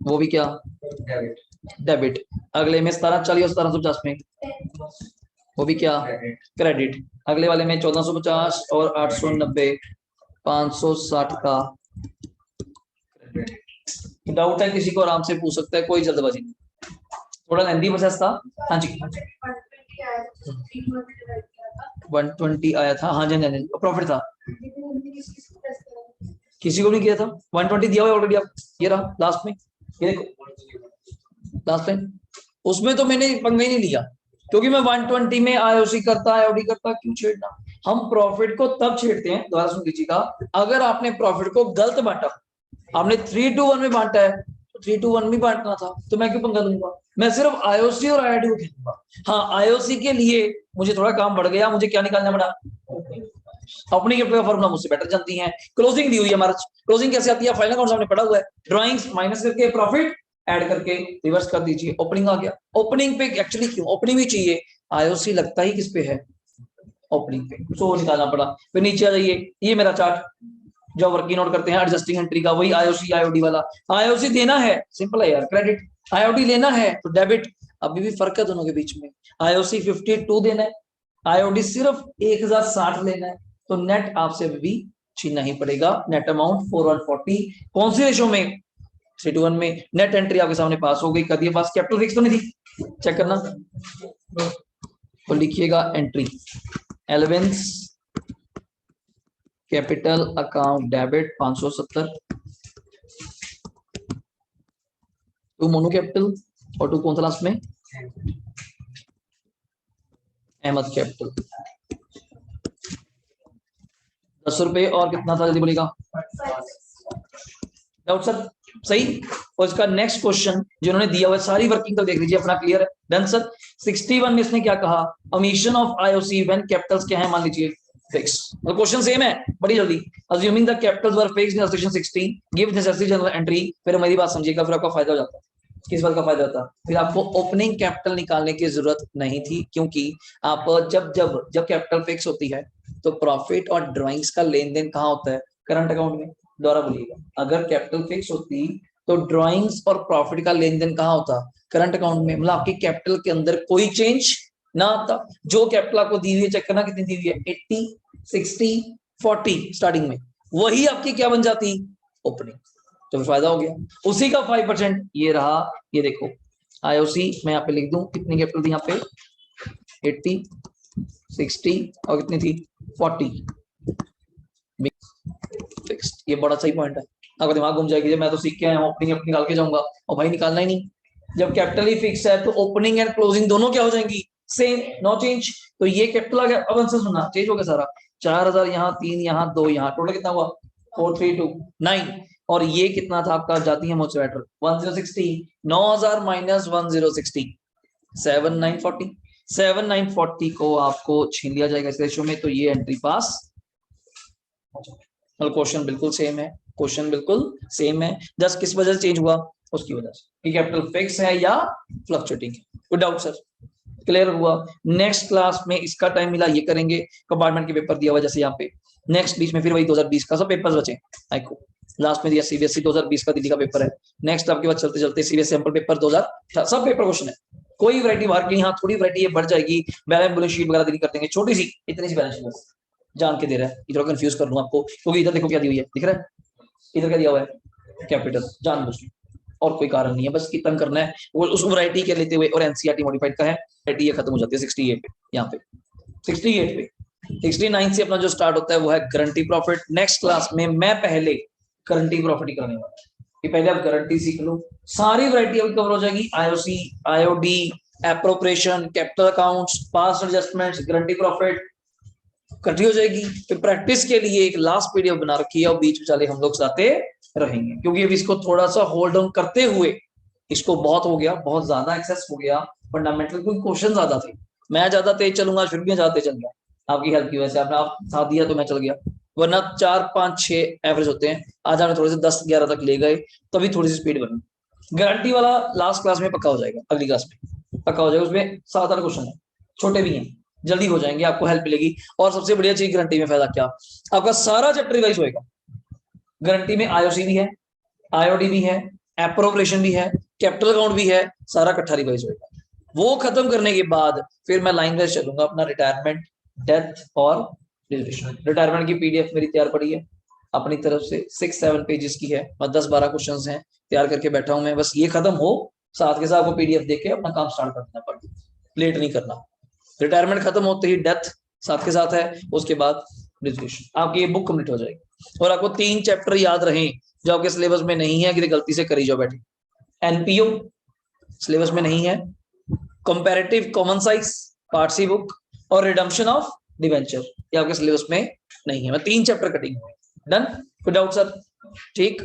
वो भी क्या? डेबिट। अगले में 1740 और 1750 में वो भी क्या? क्रेडिट। अगले वाले में 1450 और 890 560 का डाउट है किसी को आराम से पूछ सकता है, कोई जल्दबाजी नहीं। थोड़ा लेंदी प्रोसेस था। हाँ जी 120 आया था। हाँ जी प्रॉफिट था। किसी को नहीं किया था। 120 दिया हुआ ऑलरेडी। आप ये रहा लास्ट में, ये देखो लास्ट में। उसमें तो मैंने पंगा ही नहीं लिया क्योंकि मैं 120 में आईओसी करता आईओडी करता, क्यों छेड़ना? हम प्रॉफिट को तब छेड़ते हैं, दोबारा सुन लीजिएगा, अगर आपने प्रॉफिट को गलत बांटा। आपने 3:1 में बांटा है तो 3:1 में बांटना था, तो मैं क्यों पंगा लूंगा? मैं सिर्फ आईओसी और आईओडी को खेलूंगा। हाँ आईओसी के लिए मुझे थोड़ा काम बढ़ गया। मुझे क्या निकालना पड़ा? अपनी कैपिटल का फॉर्मूला मुझसे बेटर जानती हैं। क्लोजिंग दी हुई है हमारा। क्लोजिंग कैसे आती है? फाइनल अकाउंट सामने पड़ा हुआ है। ड्राइंग्स माइनस करके प्रॉफिट ऐड करके रिवर्स कर दीजिए। ओपनिंग आ गया। ओपनिंग पे एक्चुअली क्यों ओपनिंग भी चाहिए? आईओसी लगता ही किस पे है? ओपनिंग पे। सो निकालना पड़ा। फिर नीचे आ जाइए, ये मेरा चार्ट जो वर्किंग नोट करते हैं एडजस्टिंग एंट्री का, वही आईओसी आईओडी वाला। आईओसी देना है सिंपल है यार क्रेडिट, आईओडी लेना है तो डेबिट। अभी भी फर्क है दोनों के बीच में। आईओसी 52 देना है, आईओडी सिर्फ 1060 लेना है, तो नेट आपसे भी छीनना ही पड़ेगा। Net amount 4140। कौन सी रेशो में? 3:1 में। नेट एंट्री आपके सामने पास हो गई। करिए पास। कैपिटल फिक्स तो नहीं थी, चेक करना। तो लिखिएगा entry Alvin's capital account debit 570 to Mono capital और टू कौन सा लास्ट में, अहमद कैपिटल। 10 रुपए और कितना था, जल्दी बोलेगा। डाउट सर, सही। और इसका नेक्स्ट क्वेश्चन जिन्होंने दिया हुआ सारी वर्किंग तो देख लीजिए अपना, क्लियर है। Done sir. 61 में इसने क्या कहा, omission of IOC when Capitals क्या है, मान लीजिए फिक्स। तो क्वेश्चन सेम है, बड़ी जल्दी। Assuming the Capitals were fixed in section 60 give necessary general entry. फिर मेरी बात समझिएगा, फिर आपका फायदा हो जाता है। किस बात का फायदा होता है, फिर आपको ओपनिंग कैपिटल निकालने की जरूरत नहीं थी, क्योंकि आप जब कैपिटल फिक्स होती है तो प्रॉफिट और ड्राइंग्स का लेन देन कहाँ होता है, करंट अकाउंट में। दोबारा बोलिएगा, अगर कैपिटल फिक्स होती तो ड्राइंग्स और प्रॉफिट का लेन देन कहाँ होता, करंट अकाउंट में। मतलब आपकी कैपिटल के अंदर कोई चेंज ना आता। जो कैपिटल आपको दी हुई है, चेक करना कितनी दी हुई है, 80 60 40 स्टार्टिंग में, वही आपकी क्या बन जाती, ओपनिंग। तो फिर फायदा हो गया। उसी का 5% ये रहा, ये देखो आईओसी मैं यहाँ पे लिख दूं, कितनी कैपिटल थी यहाँ पे, 80 60 और कितनी थी 40 फिक्स्ड। ये बड़ा सही पॉइंट है, आपका दिमाग घूम जाएगी, मैं तो सीख के आया हूँ ओपनिंग निकाल के जाऊंगा, और भाई निकालना ही नहीं। जब कैपिटल ही फिक्स है तो ओपनिंग एंड क्लोजिंग दोनों क्या हो जाएंगी, सेम, नो चेंज। तो ये कैपिटल आ गया, अब आंसर सुनना, चेंज हो गया सारा। 4000 यहाँ, 3 यहाँ, 2 यहाँ, टोटल कितना हुआ 4329। और ये कितना था आपका, जाती है मोचवेटर 1060, 9000 माइनस 1060 7940। 7940 को आपको छीन लिया जाएगा इस रेशियो में, तो ये एंट्री पास। क्वेश्चन बिल्कुल सेम है, क्वेश्चन बिल्कुल सेम है, जस्ट किस वजह से चेंज हुआ, उसकी वजह से कि कैपिटल फिक्स है या फ्लक्चुएटिंग है। कोई डाउट सर, क्लियर हुआ। नेक्स्ट क्लास में इसका टाइम मिला ये करेंगे, कंपार्टमेंट के पेपर दिया हुआ जैसे यहाँ पे। नेक्स्ट बीच में फिर वही 2020 का सब पेपर्स बचे, आई को लास्ट में दिया सीबीएसई 2020 का दिल्ली का पेपर है। नेक्स्ट आपके बाद चलते चलते सीबीएसई सैंपल पेपर 2000 सब पेपर क्वेश्चन है। कोई वैरायटी बाहर की, यहाँ थोड़ी वैरायटी बढ़ जाएगी, बैलेंस शीट वगैरह देनी कर देंगे, छोटी सी इतनी सी बैलेंस शीट बस जान के दे रहा है, इधर कंफ्यूज कर लूं आपको, क्योंकि इधर देखो क्या दी हुई है, दिख रहा है इधर क्या दिया हुआ है, कैपिटल, जान बुझ के, और कोई कारण नहीं है, बस कितना करना है वो उस वैरायटी के लेते हुए। और एनसीईआरटी मॉडिफाइड का है, वैरायटी ये खत्म हो जाती है 68 पे, यहाँ पे 68 पे। 69 से अपना जो स्टार्ट होता है वो है गारंटी प्रॉफिट। नेक्स्ट क्लास में मैं पहले गारंटी प्रॉफिट ही करने वाला हूं, पहले आप गारंटी सीख लो, सारी वैरायटी अभी कवर हो जाएगी, IOC, IOD, appropriation, capital accounts, past adjustments, guarantee profit इकट्ठी हो जाएगी। फिर प्रैक्टिस के लिए एक लास्ट पीडीएफ बना रखी है और बीच में चले हम लोग जाते रहेंगे, क्योंकि अब इसको थोड़ा सा होल्ड ऑन करते हुए, इसको बहुत हो गया, बहुत ज्यादा एक्सेस हो गया, फंडामेंटल कोई क्वेश्चन ज्यादा थे, मैं ज्यादा तेज चलूंगा, फिर भी ज्यादा तेज चल गया, आपकी हेल्प की वजह से, आपने आप साथ दिया तो मैं चल गया, वरना 4 5 6 एवरेज होते हैं, आज हमने थोड़े से 10 11 तक ले गए, तभी थोड़ी सी स्पीड बनी। गारंटी वाला लास्ट क्लास में पक्का हो जाएगा, अगली क्लास में पक्का हो जाएगा, उसमें 7 8 क्वेश्चन है, छोटे भी हैं, जल्दी हो जाएंगे, आपको हेल्प मिलेगी। और सबसे बढ़िया चीज गारंटी में फायदा क्या, आपका सारा चैप्टर रिवाइज होएगा। गारंटी में आईओसी भी है, आईओडी भी है, एप्रोप्रिएशन भी है, कैपिटल अकाउंट भी है, सारा इकट्ठा रिवाइज होएगा। वो खत्म करने के बाद फिर मैं लाइन वाइज चलूंगा अपना रिटायरमेंट, डेथ और रिजर्वेशन। रिटायरमेंट की पीडीएफ मेरी तैयार पड़ी है अपनी तरफ से, 6-7 पेजेस की है, और 10-12 क्वेश्चन हैं तैयार करके बैठा हूं मैं, बस ये खत्म हो, साथ के साथ आपको पीडीएफ देके अपना काम स्टार्ट कर देना पड़ेगा, लेट नहीं करना। रिटायरमेंट खत्म होते ही डेथ साथ के साथ है, उसके बाद रिजर्वेशन, आपकी ये बुक कंप्लीट हो जाएगी। और आपको 3 चैप्टर याद रहे जो आपके सिलेबस में नहीं है, कि गलती से करी जाओ बैठे, एनपीओ सिलेबस में नहीं है, comparative common size part C book, और रिडम्पशन ऑफ डिवेंचर, ये आपके सिलेबस में नहीं है। मैं 3 चैप्टर कटिंग हुए, डन, कोई डाउट सर, ठीक।